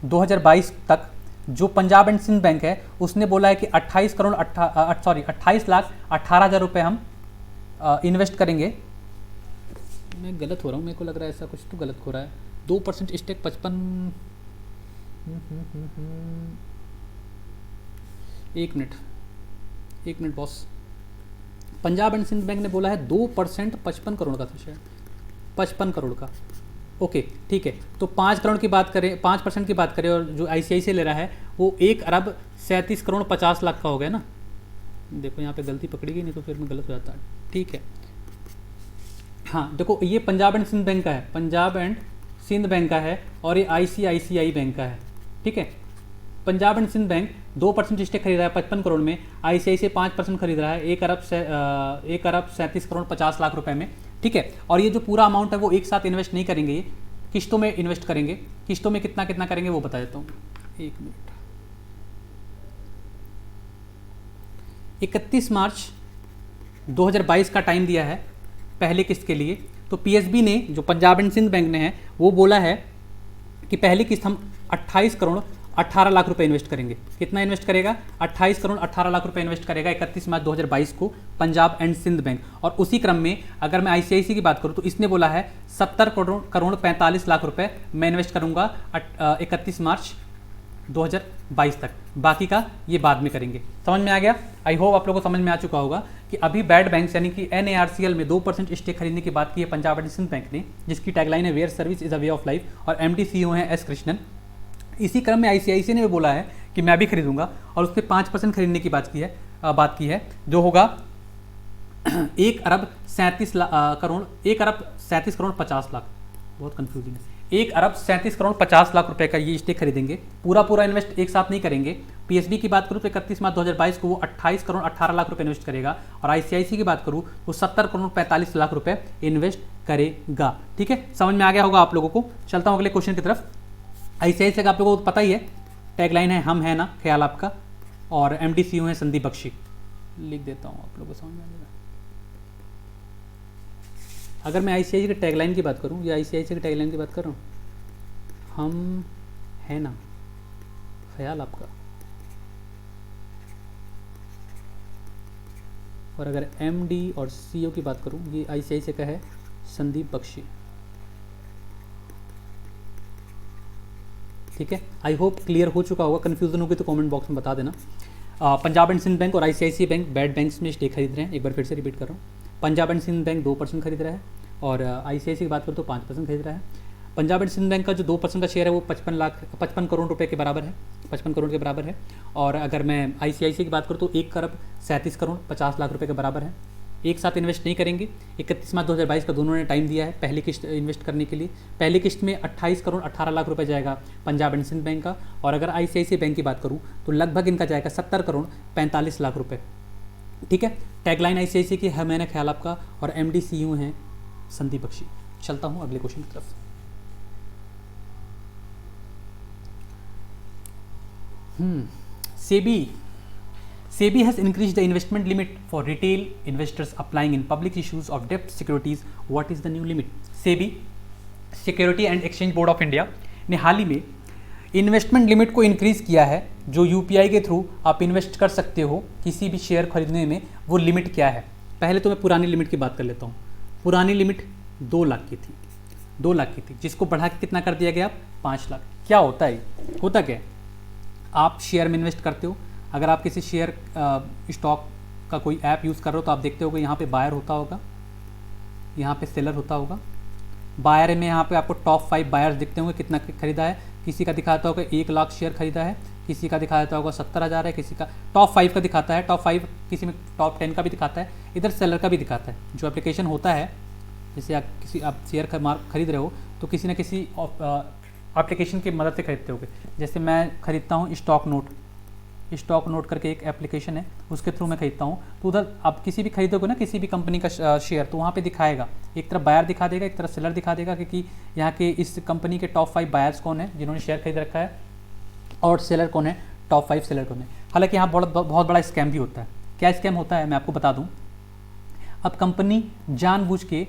Speaker 1: 2022 तक जो पंजाब एंड सिंध बैंक है उसने बोला है कि 28 लाख 18 हज़ार रुपये हम इन्वेस्ट करेंगे। मैं गलत हो रहा हूँ, मेरे को लग रहा है ऐसा कुछ तो गलत हो रहा है। 2% स्टेक 55, एक minute boss. Punjab and Sindh bank ने बोला है 2% 55 करोड़ का था शायद, 55 करोड़ का। ओके ठीक है, तो 5 करोड़ की बात करें, 5% की बात करें और जो ICICI ले रहा है वो 1 अरब 37 करोड़ 50 लाख का हो गया ना। देखो यहाँ पे गलती पकड़ी गई, नहीं तो फिर मैं गलत हो जाता है। ठीक है, हाँ देखो ये पंजाब एंड सिंध बैंक का है, पंजाब एंड सिंध बैंक का है और ये ICICI बैंक का है। ठीक है, Punjab and Sindh bank 2% stake खरीद रहा है 55 करोड़ में, ICICI 5% खरीद रहा है 1 अरब 37 करोड़ 50 लाख रुपए में। ठीक है, और ये जो पूरा अमाउंट है वो एक साथ इन्वेस्ट नहीं करेंगे, ये किस्तों में इन्वेस्ट करेंगे। किस्तों में कितना कितना करेंगे वो बता देता हूँ, 1 मिनट। 31 मार्च 2022 का टाइम दिया है पहले किस्त के लिए। तो PSB ने, जो पंजाब एंड सिंध बैंक ने है, वो बोला है कि पहली किस्त हम 28 करोड़ 18 लाख रुपए इन्वेस्ट करेंगे। कितना इन्वेस्ट करेगा? 28 करोड़ 18 लाख रुपए इन्वेस्ट करेगा 31 मार्च 2022 को पंजाब एंड सिंध बैंक। और उसी क्रम में अगर मैं आईसीआईसी की बात करूं तो इसने बोला है 70 करोड़ 45 लाख रुपए मैं इन्वेस्ट करूंगा 31 मार्च 2022 तक, बाकी का ये बाद में करेंगे। समझ में आ गया? आई होप आप लोगों को समझ में आ चुका होगा कि अभी बैड बैंक्स यानी कि NARCL में 2% स्टेक खरीदने की बात की है पंजाब एंड सिंध बैंक ने, जिसकी टैगलाइन है where service is a way of life, और MD CEO हैं S कृष्णन। इसी क्रम में ICICI ने भी बोला है कि मैं भी खरीदूंगा और उस पर 5% खरीदने की बात की है जो होगा 1 अरब 37 करोड़ 50 लाख, बहुत कंफ्यूजिंग है। 1 अरब 37 करोड़ 50 लाख रुपए का ये स्टेक खरीदेंगे। पूरा इन्वेस्ट एक साथ नहीं करेंगे। PSB की बात करूँ तो 31 मार्च 2022 को वो 28 करोड़ 18 लाख रुपए इन्वेस्ट करेगा, और ICICI की बात करूँ तो 70 करोड़ 45 लाख रुपए इन्वेस्ट करेगा। ठीक है, समझ में आ गया होगा आप लोगों को। चलता हूँ अगले क्वेश्चन की तरफ। ICICI का आप लोगों को पता ही है, टैगलाइन है हम है ना ख्याल आपका, और MD CEO है संदीप बख्शी। लिख देता हूँ आप लोगों को समझ में आ जाएगा। अगर मैं ICICI की टैगलाइन की बात करूं या ICICI की टैगलाइन की बात कर रहा हूं, हम है ना ख्याल आपका, और अगर MD और CEO की बात करूं, ये ICICI का है संदीप बख्शी। ठीक है, आई होप क्लियर हो चुका होगा। कन्फ्यूजन होगी तो कमेंट बॉक्स में बता देना। पंजाब एंड सिंध बैंक और ICICI बैंक बैड बैंक्स में स्टेक खरीद रहे हैं। एक बार फिर से रिपीट कर रहा हूँ, पंजाब एंड सिंध बैंक 2% खरीद रहा है, और ICICI की बात करूँ तो 5% खरीद रहा है। पंजाब एंड सिंध बैंक का जो 2% का शेयर है वो 55 करोड़ रुपए के बराबर है, 55 करोड़ के बराबर है। और अगर मैं ICICI की बात करूँ तो 1 अरब 37 करोड़ 50 लाख रुपए के बराबर है। एक साथ इन्वेस्ट नहीं करेंगे। 31 मार्च 2022 का दोनों ने टाइम दिया है पहली किस्त इन्वेस्ट करने के लिए। पहली किस्त में 28 करोड़ 18 लाख रुपए जाएगा पंजाब एंड सिंध बैंक का, और अगर ICICI बैंक की बात करूँ तो लगभग इनका जाएगा 70 करोड़ 45 लाख रुपए। ठीक है, टैगलाइन ICICI की है मैंने ख्याल आपका, और MD CEO हैं संदीप बख्शी। चलता हूं अगले क्वेश्चन की तरफ। SEBI has increased the investment limit for retail investors applying in public issues of debt securities. What is the new limit? SEBI security and exchange board of India ने हाल ही में investment limit को increase किया है। जो UPI के through आप invest कर सकते हो किसी भी शेयर खरीदने में, वो लिमिट क्या है? पहले तो मैं पुरानी लिमिट की बात कर लेता हूँ। पुरानी लिमिट 2 लाख की थी, 2 लाख की थी, जिसको बढ़ा के कितना कर दिया गया? 5 लाख। क्या होता है? होता क्या है? आप शेयर में इन्वेस्ट करते हो। अगर आप किसी शेयर स्टॉक का कोई ऐप यूज़ कर रहे हो तो आप देखते हो कि यहाँ पे बायर होता होगा, यहाँ पे सेलर होता होगा। बायर में यहाँ पे आपको टॉप 5 बायर्स दिखते होंगे, कितना खरीदा है। किसी का दिखाता होगा 1 लाख शेयर खरीदा है, किसी का दिखाता होगा 70,000 है, किसी का टॉप 5 का दिखाता है, टॉप 5 किसी में टॉप 10 का भी दिखाता है, इधर सेलर का भी दिखाता है। जो एप्लीकेशन होता है, जैसे आप शेयर खरीद रहे हो तो किसी न किसी एप्लीकेशन की मदद से खरीदते होगे। जैसे मैं खरीदता हूँ स्टॉक नोट करके एक एप्लीकेशन है, उसके थ्रू मैं खरीदता हूँ। तो उधर आप किसी भी खरीदोगे ना किसी भी कंपनी का शेयर, तो वहाँ पे दिखाएगा, एक तरफ बायर दिखा देगा, एक तरफ सेलर दिखा देगा कि यहाँ के इस कंपनी के टॉप 5 बायर्स कौन है जिन्होंने शेयर खरीद रखा है, और सेलर कौन है, टॉप 5 सेलर कौन है। हालांकि यहाँ बहुत बड़ा स्कैम भी होता है। क्या स्कैम होता है मैं आपको बता दूँ। अब कंपनी जानबूझ के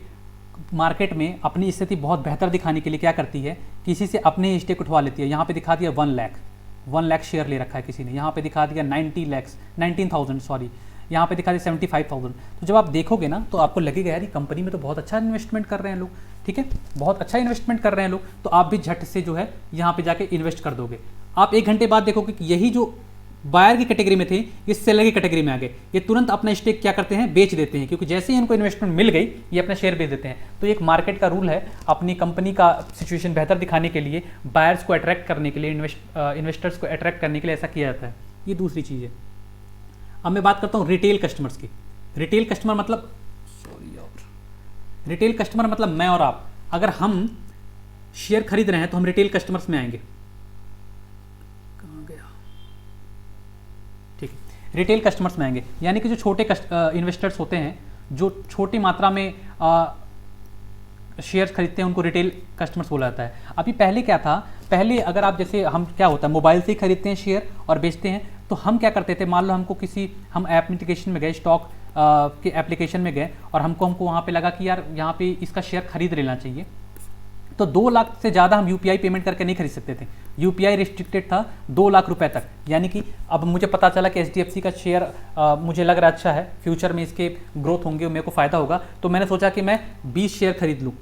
Speaker 1: मार्केट में अपनी स्थिति बहुत बेहतर दिखाने के लिए क्या करती है, किसी से अपने स्टेक उठवा लेती है। यहाँ पे दिखा दिया 1 लाख शेयर ले रखा है किसी ने, यहाँ पे दिखा दिया 19,000 सॉरी, यहाँ पे दिखा दिया 75,000। तो जब आप देखोगे ना तो आपको लगेगा यार ये कंपनी में तो बहुत अच्छा इन्वेस्टमेंट कर रहे हैं लोग, ठीक है, बहुत अच्छा इन्वेस्टमेंट कर रहे हैं लोग, तो आप भी झट से जो है यहाँ पे जाके इन्वेस्ट कर दोगे। आप 1 घंटे बाद देखोगे कि यही जो बायर की कैटेगरी में थे ये सेलर की कैटेगरी में आ गए। ये तुरंत अपना स्टेक क्या करते हैं, बेच देते हैं, क्योंकि जैसे ही इनको इन्वेस्टमेंट मिल गई ये अपना शेयर बेच देते हैं। तो एक मार्केट का रूल है, अपनी कंपनी का सिचुएशन बेहतर दिखाने के लिए, बायर्स को अट्रैक्ट करने के लिए, इन्वेस्टर्स को अट्रैक्ट करने के लिए ऐसा किया जाता है। ये दूसरी चीज़ है। अब मैं बात करता हूँ रिटेल कस्टमर्स की। रिटेल कस्टमर मतलब मैं और आप। अगर हम शेयर खरीद रहे हैं तो हम रिटेल कस्टमर्स में आएंगे। रिटेल कस्टमर्स में आएंगे, यानी कि जो छोटे इन्वेस्टर्स होते हैं, जो छोटी मात्रा में शेयर्स खरीदते हैं, उनको रिटेल कस्टमर्स बोला जाता है। अभी पहले क्या था, पहले अगर आप जैसे हम क्या होता है मोबाइल से ही खरीदते हैं शेयर और बेचते हैं, तो हम क्या करते थे, मान लो हमको हम एप्लीकेशन में गए, स्टॉक के एप्लीकेशन में गए और हमको वहाँ पे लगा कि यार यहाँ पे इसका शेयर खरीद लेना चाहिए। तो 2 लाख से ज़्यादा हम यूपीआई पेमेंट करके नहीं खरीद सकते थे। यूपीआई रिस्ट्रिक्टेड था 2 लाख रुपए तक। यानी कि अब मुझे पता चला कि एचडीएफसी का शेयर मुझे लग रहा अच्छा है, फ्यूचर में इसके ग्रोथ होंगे, मेरे को फ़ायदा होगा, तो मैंने सोचा कि मैं 20 शेयर खरीद लूँ,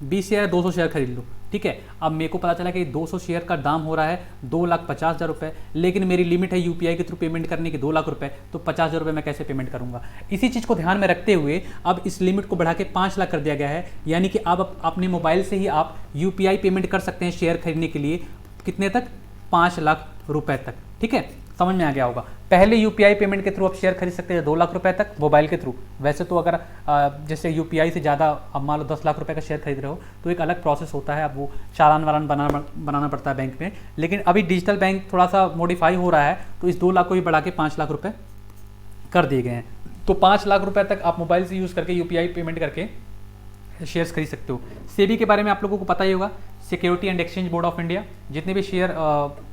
Speaker 1: 20 शेयर 200 शेयर खरीद लूँ। ठीक है, अब मेरे को पता चला कि 200 शेयर का दाम हो रहा है 2,50,000 रुपये, लेकिन मेरी लिमिट है यूपीआई के थ्रू पेमेंट करने की 2 लाख रुपए, तो 50,000 रुपये मैं कैसे पेमेंट करूंगा। इसी चीज़ को ध्यान में रखते हुए अब इस लिमिट को बढ़ा के 5 लाख कर दिया गया है। यानी कि अब अपने मोबाइल से ही आप यूपीआई पेमेंट कर सकते हैं शेयर खरीदने के लिए, कितने तक, 5 लाख रुपए तक। ठीक है, समझ में आ गया होगा। पहले यूपीआई पेमेंट के थ्रू आप शेयर खरीद सकते हैं 2 लाख रुपए तक मोबाइल के थ्रू। वैसे तो अगर जैसे यूपीआई से ज़्यादा अब मान लो 10 लाख रुपए का शेयर खरीद रहे हो तो एक अलग प्रोसेस होता है, अब वो चालान वालान बनाना पड़ता है बैंक में। लेकिन अभी डिजिटल बैंक थोड़ा सा मॉडिफाई हो रहा है, तो इस 2 लाख को भी बढ़ा के 5 लाख रुपये कर दिए गए हैं। तो 5 लाख रुपये तक आप मोबाइल से यूज़ करके यूपीआई पेमेंट करके शेयर्स खरीद सकते हो। सेबी के बारे में आप लोगों को पता ही होगा, security and exchange board of India. जितने भी शेयर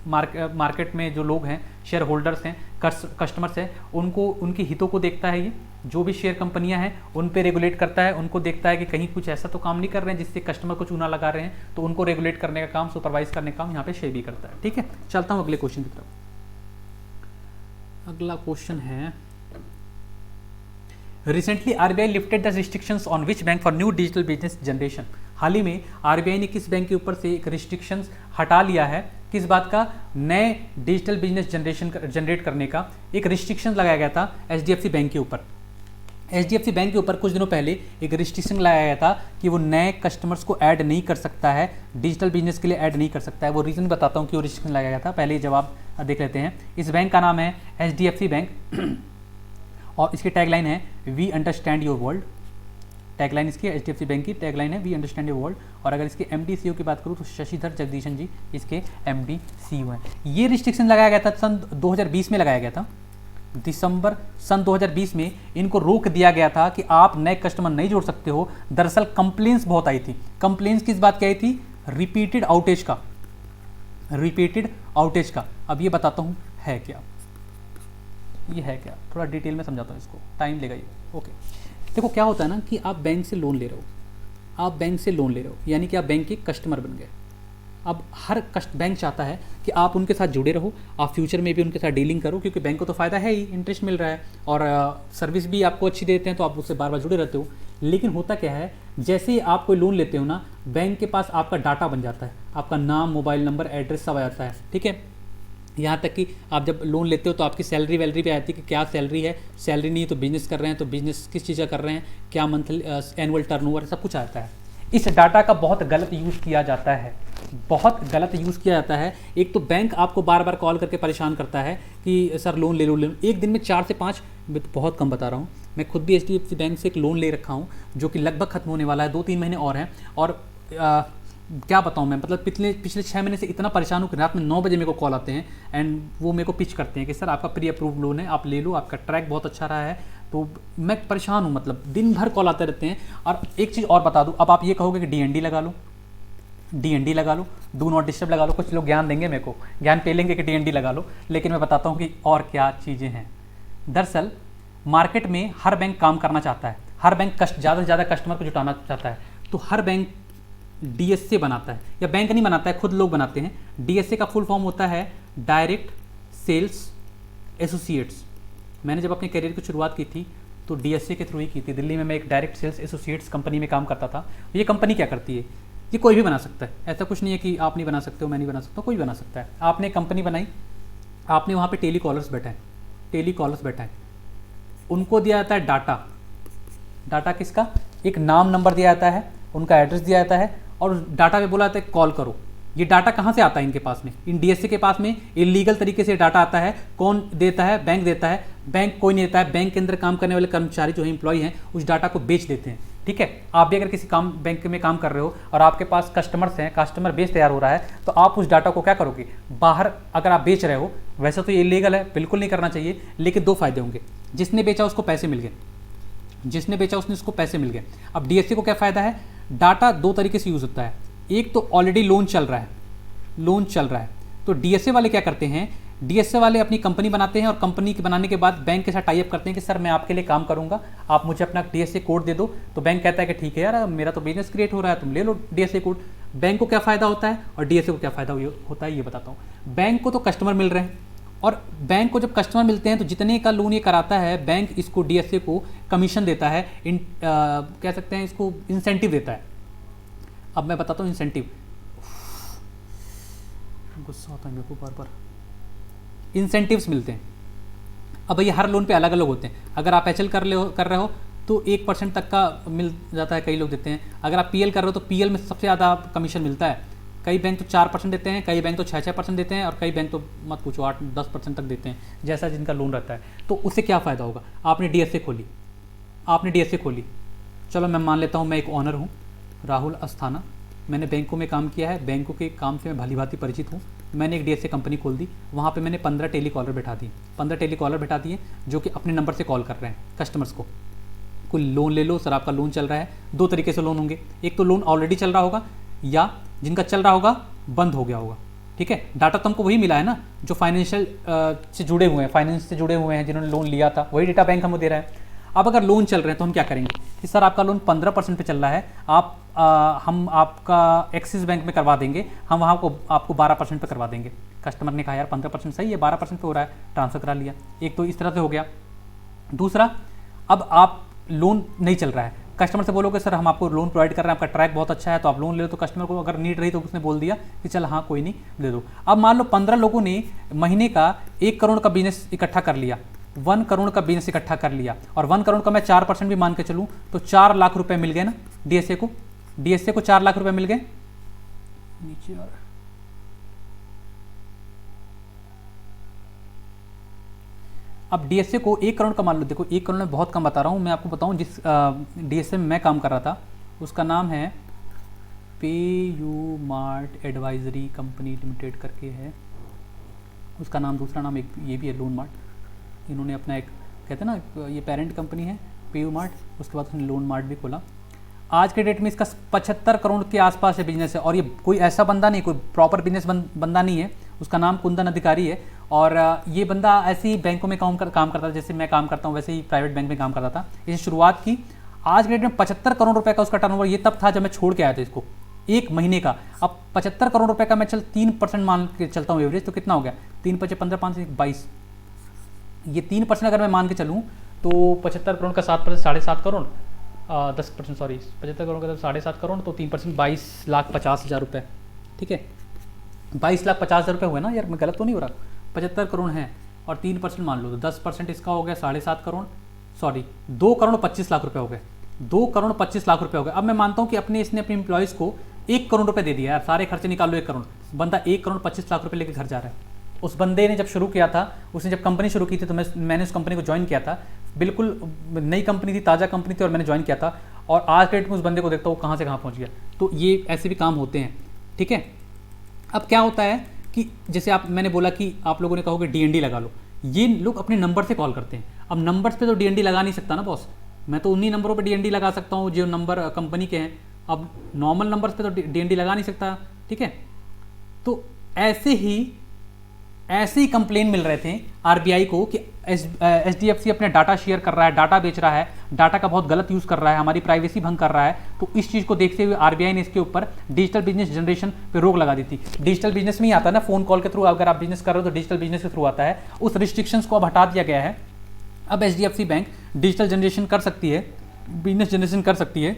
Speaker 1: मार्केट में जो लोग हैं, शेयर होल्डर्स हैं, कस्टमर्स हैं, उनको उनके हितों को देखता है। ये जो भी शेयर कंपनियां हैं उन पे रेगुलेट करता है, उनको देखता है कि कहीं कुछ ऐसा तो काम नहीं कर रहे हैं जिससे कस्टमर को चूना लगा रहे हैं, तो उनको रेगुलेट करने का काम, सुपरवाइज करने का काम यहाँ पे सेबी करता है। ठीक है, चलता हूँ अगले क्वेश्चन की तरफ। अगला क्वेश्चन है, recently RBI lifted the restrictions on which bank for new digital business generation. हाल ही में आरबीआई ने किस बैंक के ऊपर से एक रिस्ट्रिक्शंस हटा लिया है, किस बात का, नए डिजिटल बिजनेस जनरेट करने का एक रिस्ट्रिक्शन लगाया गया था एचडीएफसी बैंक के ऊपर। एचडीएफसी बैंक के ऊपर कुछ दिनों पहले एक रिस्ट्रिक्शन लगाया गया था कि वो नए कस्टमर्स को ऐड नहीं कर सकता है, डिजिटल बिजनेस के लिए ऐड नहीं कर सकता है। वो रीज़न बताता हूँ क्यों रिस्ट्रिक्शन लगाया गया था, पहले जवाब देख लेते हैं। इस बैंक का नाम है एचडीएफसी बैंक और इसकी टैगलाइन है we understand your world. Tagline इसकी एचडीएफसी बैंक की टैगलाइन है वी अंडरस्टैंड योर वर्ल्ड। और अगर इसके एमडी सीईओ की बात करूँ तो शशिधर जगदीशन जी इसके एमडी सीईओ हैं। ये रिस्ट्रिक्शन लगाया गया था सन 2020 में लगाया गया था, दिसंबर सन 2020 में इनको रोक दिया गया था कि आप नए कस्टमर नहीं जोड़ सकते हो। दरअसल कंप्लेंट्स बहुत आई थी। कंप्लेंट्स किस बात की आई थी, रिपीटेड आउटेज का, रिपीटेड आउटेज का। अब ये बताता हूँ है क्या, ये है क्या, थोड़ा डिटेल में समझाता हूँ इसको, टाइम लेगा ये। ओके, देखो क्या होता है ना कि आप बैंक से लोन ले रहे हो, आप बैंक से लोन ले रहे हो यानी कि आप बैंक के कस्टमर बन गए। अब हर बैंक चाहता है कि आप उनके साथ जुड़े रहो, आप फ्यूचर में भी उनके साथ डीलिंग करो, क्योंकि बैंक को तो फ़ायदा है ही, इंटरेस्ट मिल रहा है और सर्विस भी आपको अच्छी देते हैं, तो आप उससे बार बार जुड़े रहते हो। लेकिन होता क्या है, जैसे ही आप कोई लोन लेते हो ना, बैंक के पास आपका डाटा बन जाता है, आपका नाम, मोबाइल नंबर, एड्रेस सब आ जाता है। ठीक है, यहाँ तक कि आप जब लोन लेते हो तो आपकी सैलरी वैलरी भी आती है कि क्या सैलरी है, सैलरी नहीं तो बिजनेस कर रहे हैं तो बिजनेस किस चीज़ का कर रहे हैं, क्या मंथली एनुअल टर्नओवर, सब कुछ आता है। इस डाटा का बहुत गलत यूज़ किया जाता है, बहुत गलत यूज़ किया जाता है। एक तो बैंक आपको बार बार कॉल करके परेशान करता है कि सर लोन ले लो, एक दिन में 4 से 5, मैं तो बहुत कम बता रहा हूँ, मैं खुद भी एचडीएफसी बैंक से एक लोन ले रखा हूँ जो कि लगभग खत्म होने वाला है, 2-3 महीने और हैं। और क्या बताऊँ मैं, मतलब पिछले 6 महीने से इतना परेशान हूँ कि रात में 9 बजे मेरे को कॉल आते हैं एंड वो मेरे को पिच करते हैं कि सर आपका प्री अप्रूव्ड लोन है, आप ले लो, आपका ट्रैक बहुत अच्छा रहा है। तो मैं परेशान हूँ, मतलब दिन भर कॉल आते रहते हैं। और एक चीज़ और बता दूँ, अब आप ये कहोगे कि डीएनडी लगा लो, डीएनडी लगा लो, डू नॉट डिस्टर्ब लगा लो, कुछ लोग ज्ञान देंगे मेरे को, ज्ञान पे लेंगे कि डीएनडी लगा लो, लेकिन मैं बताता हूँ कि और क्या चीज़ें हैं। दरअसल मार्केट में हर बैंक काम करना चाहता है, हर बैंक ज़्यादा से ज़्यादा कस्टमर को जुटाना चाहता है, तो हर बैंक डीएसए बनाता है, या बैंक नहीं बनाता है, खुद लोग बनाते हैं। डीएसए का फुल फॉर्म होता है डायरेक्ट सेल्स एसोसिएट्स। मैंने जब अपने करियर की शुरुआत की थी तो डीएसए के थ्रू ही की थी। दिल्ली में मैं एक डायरेक्ट सेल्स एसोसिएट्स कंपनी में काम करता था। ये कंपनी क्या करती है, ये कोई भी बना सकता है, ऐसा कुछ नहीं है कि आप नहीं बना सकते हो, मैं नहीं बना सकता, कोई बना सकता है। आपने कंपनी बनाई, आपने वहाँ पे टेलीकॉलर्स बैठा है, टेलीकॉलर्स बैठा है, उनको दिया जाता है डाटा। डाटा किसका, एक नाम नंबर दिया जाता है, उनका एड्रेस दिया जाता है और डाटा पे बोला जाता है कॉल करो। ये डाटा कहाँ से आता है, इनके पास में, इन डीएसए के पास में इलीगल तरीके से डाटा आता है। कौन देता है, बैंक देता है, बैंक कोई नहीं देता है। बैंक के अंदर काम करने वाले कर्मचारी जो है, एम्प्लॉय हैं, उस डाटा को बेच देते हैं। ठीक है, आप भी अगर किसी बैंक में काम कर रहे हो और आपके पास कस्टमर्स हैं, कस्टमर बेस तैयार हो रहा है, तो आप उस डाटा को क्या करोगे, बाहर अगर आप बेच रहे हो, वैसे तो ये इलीगल है, बिल्कुल नहीं करना चाहिए, लेकिन 2 फायदे होंगे। जिसने बेचा उसको पैसे मिल गए, जिसने बेचा उसको पैसे मिल गए। अब डीएसए को क्या फ़ायदा है, डाटा 2 तरीके से यूज़ होता है। एक तो ऑलरेडी लोन चल रहा है, लोन चल रहा है, तो डीएसए वाले क्या करते हैं, डीएसए वाले अपनी कंपनी बनाते हैं और कंपनी के बनाने के बाद बैंक के साथ टाई अप करते हैं कि सर मैं आपके लिए काम करूंगा, आप मुझे अपना डीएसए कोड दे दो। तो बैंक कहता है कि ठीक है यार, मेरा तो बिजनेस क्रिएट हो रहा है, तुम ले लो डीएसए कोड। बैंक को क्या फ़ायदा होता है और डीएसए को क्या फ़ायदा होता है ये बताता हूँ। बैंक को तो कस्टमर मिल रहे हैं, और बैंक को जब कस्टमर मिलते हैं तो जितने का लोन ये कराता है बैंक इसको डीएसए को कमीशन देता है, कह सकते हैं इसको इंसेंटिव देता है। अब मैं बताता हूँ इंसेंटिव, गुस्सा होता है मेरे को बार बार। इंसेंटिव्स मिलते हैं। अब ये हर लोन पे अलग अलग होते हैं। अगर आप एचएल कर रहे हो तो 1% तक का मिल जाता है, कई लोग देते हैं। अगर आप पीएल कर रहे हो तो पीएल में सबसे ज़्यादा कमीशन मिलता है। कई बैंक तो 4% देते हैं, कई बैंक तो 6% देते हैं, और कई बैंक तो मत पूछो 8-10% तक देते हैं, जैसा जिनका लोन रहता है। तो उससे क्या फ़ायदा होगा? आपने डीएसए खोली, चलो मैं मान लेता हूँ मैं एक ऑनर हूँ राहुल अस्थाना, मैंने बैंकों में काम किया है, बैंकों के काम से मैं भली भांति परिचित हूँ। मैंने एक डीएसए कंपनी खोल दी, वहाँ पे मैंने 15 टेलीकॉलर बैठा दिए जो कि अपने नंबर से कॉल कर रहे हैं कस्टमर्स को। कोई लोन ले लो सर, आपका लोन चल रहा है। दो तरीके से लोन होंगे, एक तो लोन ऑलरेडी चल रहा होगा, या जिनका चल रहा होगा बंद हो गया होगा। ठीक है, डाटा तो हमको वही मिला है ना जो फाइनेंशियल से जुड़े हुए हैं, फाइनेंस से जुड़े हुए हैं, जिन्होंने लोन लिया था, वही डेटा बैंक हमको दे रहा है। अब अगर लोन चल रहे हैं तो हम क्या करेंगे कि सर आपका लोन 15% पे चल रहा है, हम आपका एक्सिस बैंक में करवा देंगे, हम वहाँ को आपको 12% पे करवा देंगे। कस्टमर ने कहा यार 15% सही है, 12% पे हो रहा है, ट्रांसफ़र करा लिया। एक तो इस तरह से हो गया। दूसरा, अब आप लोन नहीं चल रहा है, कस्टमर से बोलोगे सर हम आपको लोन प्रोवाइड कर रहे हैं, आपका ट्रैक बहुत अच्छा है तो आप लोन ले लो, तो कस्टमर को अगर नीड रही तो उसने बोल दिया कि चल हाँ कोई नहीं दे दो। अब मान लो 15 लोगों ने महीने का 1 करोड़ का बिजनेस इकट्ठा कर लिया, 1 करोड़ का बिजनेस इकट्ठा कर लिया, और 1 करोड़ का मैं 4% भी मान के चलूँ तो 4 लाख रुपए मिल गए ना डीएसए को 4 लाख रुपए मिल गए। नीचे और अब डीएसए को 1 करोड़ का मान लो, देखो 1 करोड़ में बहुत कम बता रहा हूँ मैं आपको बताऊँ। जिस डीएसए में मैं काम कर रहा था उसका नाम है पे you mart advisory company limited करके है उसका नाम। दूसरा नाम एक ये भी है लोन मार्ट। इन्होंने अपना एक कहते हैं ना ये पेरेंट कंपनी है पे यू मार्ट, उसके बाद उसने लोन मार्ट भी खोला। आज के डेट में इसका 75 करोड़ के आसपास है बिजनेस है, और ये कोई ऐसा बंदा नहीं, कोई प्रॉपर बिजनेस बंदा नहीं है। उसका नाम कुंदन अधिकारी है, और ये बंदा ऐसे ही बैंकों में काम करता था, जैसे मैं काम करता हूँ वैसे ही प्राइवेट बैंक में काम करता था। इसने शुरुआत की, आज के डेट में 75 करोड़ रुपए का उसका टर्नओवर। ये तब था जब मैं छोड़ के आया था इसको, 1 महीने का। अब 75 करोड़ रुपए का मैं 3% मान के चलता हूँ एवरेज, तो कितना हो गया 3 × 5 = 15, 5 × 22। ये 3% अगर मैं मान के चलूँ तो 75 करोड़ का 7% 7.5 करोड़, 10% सॉरी 75 करोड़ का 7.5 करोड़, तो 3% 22,50,000 रुपये। ठीक है, 22,50,000 रुपये हुए ना यार, मैं गलत तो नहीं हो रहा। 75 करोड़ हैं और 3% मान लो तो 10% इसका हो गया 7.5 करोड़, सॉरी 2 करोड़ 25 लाख रुपए हो गए। 2 करोड़ 25 लाख रुपए हो गए। अब मैं मानता हूँ कि इसने अपने एम्प्लॉयज़ को 1 करोड़ रुपए दे दिया यार, सारे खर्चे निकाल लो 1 करोड़, बंदा 1 करोड़ 25 लाख रुपए लेके घर जा रहा है। उस बंदे ने जब शुरू किया था, उसने जब कंपनी शुरू की थी तो मैंने उस कंपनी को ज्वाइन किया था, बिल्कुल नई कंपनी थी, ताज़ा कंपनी थी, और मैंने ज्वाइन किया था। और आज के डेट में उस बंदे को देखता हूँ कहाँ से कहाँ पहुँच गया। तो ये ऐसे भी काम होते हैं। ठीक है, अब क्या होता है कि जैसे मैंने बोला कि आप लोगों ने कहोगे डीएनडी लगा लो, ये लोग अपने नंबर से कॉल करते हैं। अब नंबर्स पे तो डीएनडी लगा नहीं सकता ना बॉस, मैं तो उन्हीं नंबरों पे डीएनडी लगा सकता हूँ जो नंबर कंपनी के हैं। अब नॉर्मल नंबर्स पे तो डीएनडी लगा नहीं सकता। ठीक है, तो ऐसे ही कंप्लेन मिल रहे थे आरबीआई को कि एचडीएफसी अपने डाटा शेयर कर रहा है, डाटा बेच रहा है, डाटा का बहुत गलत यूज़ कर रहा है, हमारी प्राइवेसी भंग कर रहा है। तो इस चीज़ को देखते हुए आरबीआई ने इसके ऊपर डिजिटल बिजनेस जनरेशन पे रोक लगा दी थी। डिजिटल बिजनेस में ही आता है ना, फ़ोन कॉल के थ्रू अगर आप बिजनेस कर रहे हो तो डिजिटल बिजनेस के थ्रू आता है। उस रिस्ट्रिक्शंस को अब हटा दिया गया है। अब एचडीएफसी बैंक डिजिटल जनरेशन कर सकती है, बिजनेस जनरेशन कर सकती है,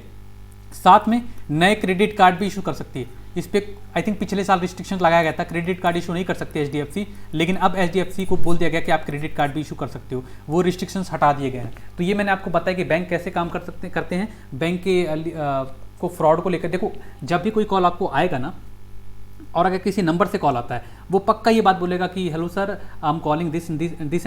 Speaker 1: साथ में नए क्रेडिट कार्ड भी इशू कर सकती है। इस पर आई थिंक पिछले साल रिस्ट्रिक्शन लगाया गया था, क्रेडिट कार्ड इशू नहीं कर सकते एचडीएफसी, लेकिन अब एचडीएफसी को बोल दिया गया कि आप क्रेडिट कार्ड भी इशू कर सकते हो। वो रिस्ट्रिक्शंस हटा दिए गए हैं। तो ये मैंने आपको बताया कि बैंक कैसे काम करते हैं। बैंक के को फ्रॉड को लेकर देखो, जब भी कोई कॉल आपको आएगा ना, और अगर किसी नंबर से कॉल आता है, वो पक्का ये बात बोलेगा कि hello sir, I am calling this and this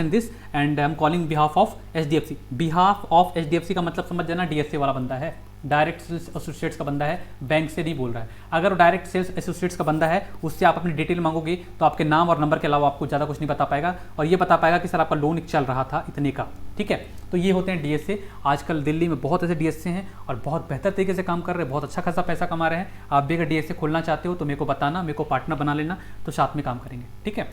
Speaker 1: and I am calling behalf of HDFC. Behalf of HDFC का मतलब समझ जाना डीएसए वाला बंदा है, डायरेक्ट सेल्स एसोसिएट्स का बंदा है, बैंक से नहीं बोल रहा है। अगर वो डायरेक्ट सेल्स एसोसिएट्स का बंदा है, उससे आप अपनी डिटेल मांगोगे तो आपके नाम और नंबर के अलावा आपको ज़्यादा कुछ नहीं बता पाएगा, और ये बता पाएगा कि सर आपका लोन चल रहा था इतने का। ठीक है, तो ये होते हैं डीएसए। आजकल दिल्ली में बहुत ऐसे डीएसए हैं और बहुत बेहतर तरीके से काम कर रहे हैं, बहुत अच्छा खासा पैसा कमा रहे हैं। आप भी अगर डीएसए खोलना चाहते हो तो मेरे को बताना, मेरे को पार्टनर बना लेना, तो साथ में काम करेंगे। ठीक है,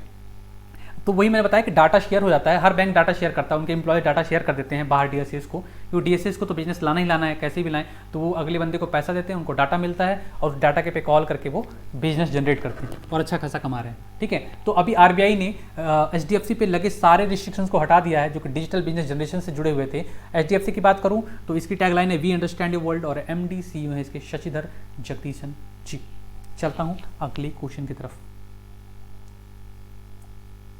Speaker 1: तो वही मैंने बताया कि डाटा शेयर हो जाता है, हर बैंक डाटा शेयर करता है, उनके एम्प्लॉय डाटा शेयर कर देते हैं बाहर डीएसएस को, क्योंकि डीएसएस को तो बिजनेस लाना ही लाना है, कैसे भी लाएं, तो वो अगले बंदे को पैसा देते हैं, उनको डाटा मिलता है और उस डाटा के पे कॉल करके वो बिजनेस जनरेट करते हैं और अच्छा खासा कमा रहे हैं। ठीक है, तो अभी आरबीआई ने एचडीएफसी पे लगे सारे रिस्ट्रिक्शंस को हटा दिया है जो कि डिजिटल बिजनेस जनरेशन से जुड़े हुए थे। एचडीएफसी की बात करूँ तो इसकी टैगलाइन है वी अंडरस्टैंड योर वर्ल्ड, और एमडी सीईओ है इसके शशिधर जगदीशन जी। चलता हूँ अगले क्वेश्चन की तरफ।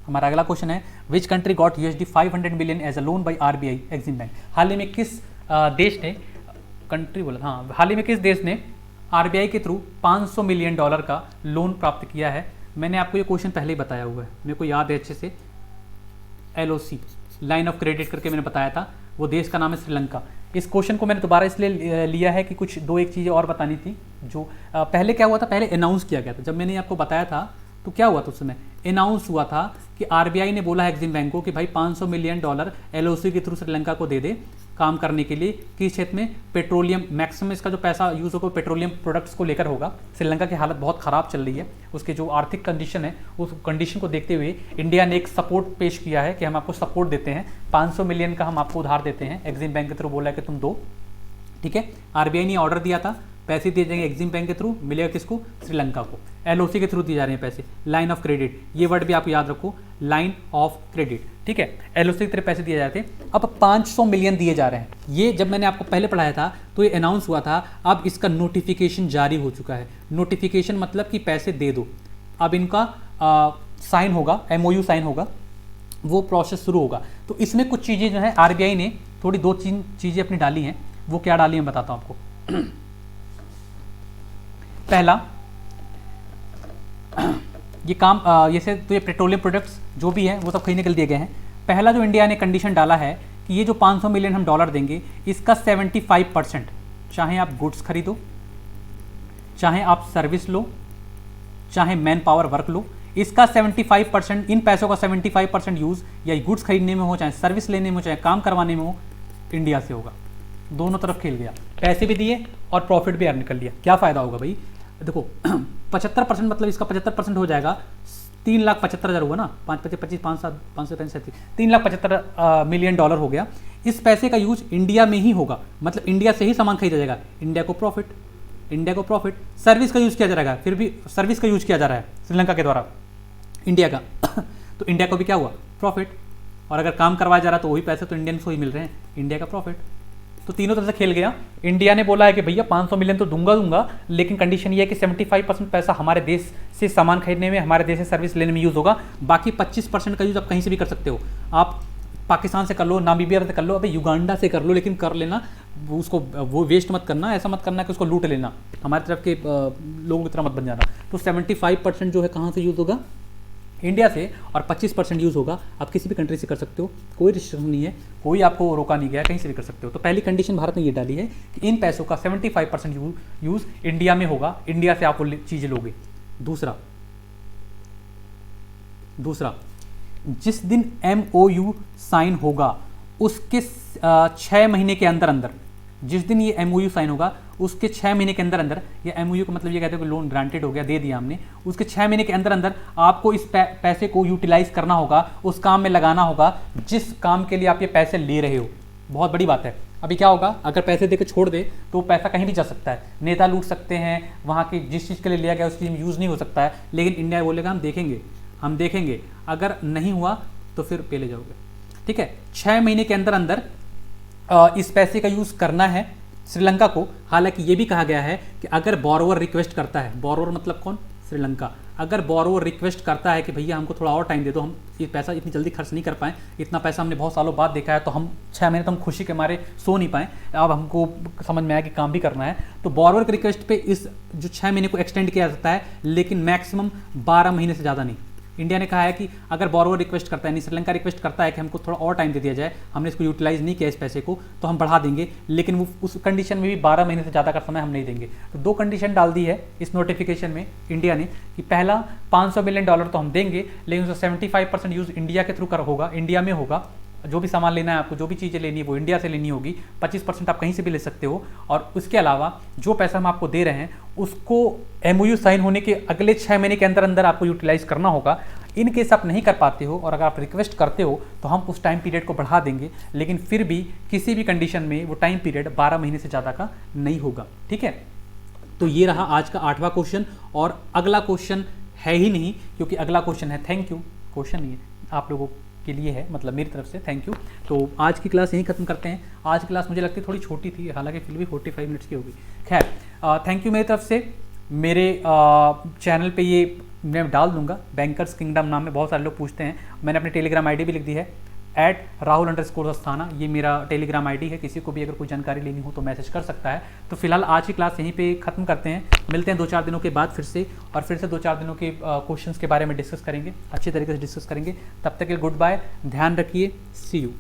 Speaker 1: हमारा अगला क्वेश्चन है which country got USD 500 million as a loan by RBI Exim bank. हाल ही में किस देश ने, कंट्री बोला, हाँ, हाल ही में किस देश ने आरबीआई के थ्रू $500 मिलियन का लोन प्राप्त किया है। मैंने आपको ये क्वेश्चन पहले ही बताया हुआ है, मेरे को याद है अच्छे से, LOC लाइन ऑफ क्रेडिट करके मैंने बताया था, वो देश का नाम है श्रीलंका। इस क्वेश्चन को मैंने दोबारा इसलिए लिया है कि कुछ दो एक चीज़ें और बतानी थी जो पहले क्या हुआ था, पहले अनाउंस किया गया था। जब मैंने आपको बताया था तो क्या हुआ था, उस समय अनाउंस हुआ था कि आरबीआई ने बोला है एक्सिम बैंक को कि भाई $500 मिलियन LOC के थ्रू श्रीलंका को दे दे काम करने के लिए। किस क्षेत्र में, पेट्रोलियम, मैक्सिमम इसका जो पैसा यूज़ होगा पेट्रोलियम प्रोडक्ट्स को लेकर होगा। श्रीलंका की हालत बहुत ख़राब चल रही है, उसके जो आर्थिक कंडीशन है उस कंडीशन को देखते हुए इंडिया ने एक सपोर्ट पेश किया है कि हम आपको सपोर्ट देते हैं, 500 मिलियन का हम आपको उधार देते हैं। एक्सिम बैंक के थ्रू बोला है कि तुम दो, ठीक है। आरबीआई ने ऑर्डर दिया था, पैसे दिए जाएंगे एक्सिम बैंक के थ्रू, मिलेगा किसको, श्रीलंका को। LOC के थ्रू दिए जा रहे हैं पैसे, लाइन ऑफ क्रेडिट, ये वर्ड भी आप याद रखो, लाइन ऑफ क्रेडिट, ठीक है। LOC के थ्रू पैसे दिए जाते हैं, अब 500 मिलियन दिए जा रहे हैं। ये जब मैंने आपको पहले पढ़ाया था तो ये अनाउंस हुआ था, अब इसका नोटिफिकेशन जारी हो चुका है। नोटिफिकेशन मतलब कि पैसे दे दो, अब इनका साइन होगा, MOU साइन होगा, वो प्रोसेस शुरू होगा। तो इसमें कुछ चीज़ें जो है आरबीआई ने थोड़ी दो तीन चीज़ें अपनी डाली हैं, वो क्या डाली है बताता हूँ आपको। पहला, ये काम जैसे तो ये पेट्रोलियम प्रोडक्ट्स जो भी है वो सब खरीदने के लिए दिए गए हैं। पहला जो इंडिया ने कंडीशन डाला है कि ये जो 500 मिलियन हम डॉलर देंगे, इसका 75%, चाहे आप गुड्स खरीदो, चाहे आप सर्विस लो, चाहे मैन पावर वर्क लो, इसका 75%, इन पैसों का 75% यूज़ या गुड्स खरीदने में हो, चाहे सर्विस लेने में हो, चाहे काम करवाने में हो, इंडिया से होगा। दोनों तरफ खेल गया, पैसे भी दिए और प्रॉफिट भी अर्न कर लिया। क्या फ़ायदा होगा भाई, देखो 75% मतलब इसका 75% हो जाएगा, 3,75,000 हुआ ना, 5,25,25, 5,7, 5,35, $3,75 मिलियन हो गया। इस पैसे का यूज इंडिया में ही होगा, मतलब इंडिया से ही सामान खरीदा जाएगा, इंडिया को प्रॉफिट, इंडिया को प्रॉफिट। सर्विस का यूज किया जाएगा, फिर भी सर्विस का यूज किया जा रहा है श्रीलंका के द्वारा इंडिया का तो इंडिया को भी क्या हुआ, प्रॉफिट। और अगर काम करवाया जा रहा है तो वही पैसे तो इंडियन को ही मिल रहे हैं, इंडिया का प्रॉफिट। तो तीनों तरह से खेल गया। इंडिया ने बोला है कि भैया 500 मिलियन तो दूंगा, लेकिन कंडीशन ये है कि 75% पैसा हमारे देश से सामान खरीदने में, हमारे देश से सर्विस लेने में यूज़ होगा। बाकी 25% का यूज़ आप कहीं से भी कर सकते हो, आप पाकिस्तान से कर लो, नामीबिया से कर लो, अबे युगांडा से कर लो, लेकिन कर लेना, उसको वो वेस्ट मत करना, ऐसा मत करना कि उसको लूट लेना, हमारी तरफ के लोगों की तरह मत बन जाना। तो 75% जो है कहाँ से यूज़ होगा, इंडिया से, और 25% यूज़ होगा आप किसी भी कंट्री से कर सकते हो, कोई रिस्ट्रिक्शन नहीं है, कोई आपको रोका नहीं गया, कहीं से भी कर सकते हो। तो पहली कंडीशन भारत ने ये डाली है कि इन पैसों का 75% यूज़ इंडिया में होगा, इंडिया से आप वो चीज़ें लोगे। दूसरा, जिस दिन MOU साइन होगा उसके 6 महीने के अंदर, जिस दिन ये MOU साइन होगा उसके 6 महीने के अंदर, ये MOU का मतलब ये कहते हैं कि लोन ग्रांटेड हो गया, दे दिया हमने, उसके 6 महीने के अंदर आपको इस पैसे को यूटिलाइज करना होगा, उस काम में लगाना होगा जिस काम के लिए आप ये पैसे ले रहे हो। बहुत बड़ी बात है। अभी क्या होगा, अगर पैसे देकर छोड़ दे तो पैसा कहीं भी जा सकता है, नेता लूट सकते हैं, वहाँ की जिस चीज़ के लिए लिया गया उस चीज़ में यूज़ नहीं हो सकता है। लेकिन इंडिया बोलेगा हम देखेंगे, अगर नहीं हुआ तो फिर पे ले जाओगे, ठीक है। 6 महीने के अंदर इस पैसे का यूज़ करना है श्रीलंका को। हालांकि ये भी कहा गया है कि अगर बोरोवर रिक्वेस्ट करता है, बोरोवर मतलब कौन, श्रीलंका, अगर बोरोवर रिक्वेस्ट करता है कि भैया हमको थोड़ा और टाइम दे दो, हम ये पैसा इतनी जल्दी खर्च नहीं कर पाएँ, इतना पैसा हमने बहुत सालों बाद देखा है, तो हम 6 महीने तो हम खुशी के मारे सो नहीं पाएँ, अब हमको समझ में आया कि काम भी करना है, तो बोरोवर की रिक्वेस्ट पे इस जो 6 महीने को एक्सटेंड किया जाता है, लेकिन मैक्सिमम 12 महीने से ज़्यादा नहीं। इंडिया ने कहा है कि अगर बोरोवर रिक्वेस्ट करता है, नहीं श्रीलंका रिक्वेस्ट करता है कि हमको थोड़ा और टाइम दे दिया जाए, हमने इसको यूटिलाइज नहीं किया इस पैसे को, तो हम बढ़ा देंगे, लेकिन वो उस कंडीशन में भी 12 महीने से ज़्यादा का समय हम नहीं देंगे। तो 2 कंडीशन डाल दी है इस नोटिफिकेशन में इंडिया ने कि पहला $500 मिलियन तो हम देंगे, लेकिन उसका 75% यूज़ इंडिया के थ्रू होगा, इंडिया में होगा, जो भी सामान लेना है आपको, जो भी चीज़ें लेनी है वो इंडिया से लेनी होगी। 25% आप कहीं से भी ले सकते हो। और उसके अलावा जो पैसा हम आपको दे रहे हैं उसको MOU साइन होने के अगले 6 महीने के अंदर अंदर आपको यूटिलाइज करना होगा। इन केस आप नहीं कर पाते हो और अगर आप रिक्वेस्ट करते हो तो हम उस टाइम पीरियड को बढ़ा देंगे, लेकिन फिर भी किसी भी कंडीशन में वो टाइम पीरियड 12 महीने से ज़्यादा का नहीं होगा। ठीक है, तो ये रहा आज का 8वां क्वेश्चन। और अगला क्वेश्चन है ही नहीं, क्योंकि अगला क्वेश्चन है थैंक यू। क्वेश्चन नहीं है, आप लोगों के लिए है, मतलब मेरी तरफ से थैंक यू। तो आज की क्लास यहीं खत्म करते हैं। आज की क्लास मुझे लगती है थोड़ी छोटी थी, हालांकि फिर भी 45 मिनट्स की होगी। खैर, थैंक यू मेरी तरफ से। मेरे चैनल पे ये मैं डाल दूंगा, बैंकर्स किंगडम नाम में बहुत सारे लोग पूछते हैं। मैंने अपनी टेलीग्राम आईडी भी लिख दी है, @Rahul_Asthana। ये मेरा टेलीग्राम आईडी है। किसी को भी अगर कोई जानकारी लेनी हो तो मैसेज कर सकता है। तो फिलहाल आज की क्लास यहीं पे ख़त्म करते हैं। मिलते हैं 2-4 दिनों के बाद फिर से, और फिर से 2-4 दिनों के क्वेश्चंस के बारे में डिस्कस करेंगे, अच्छी तरीके से डिस्कस करेंगे। तब तक के गुड बाय, ध्यान रखिए, सी यू।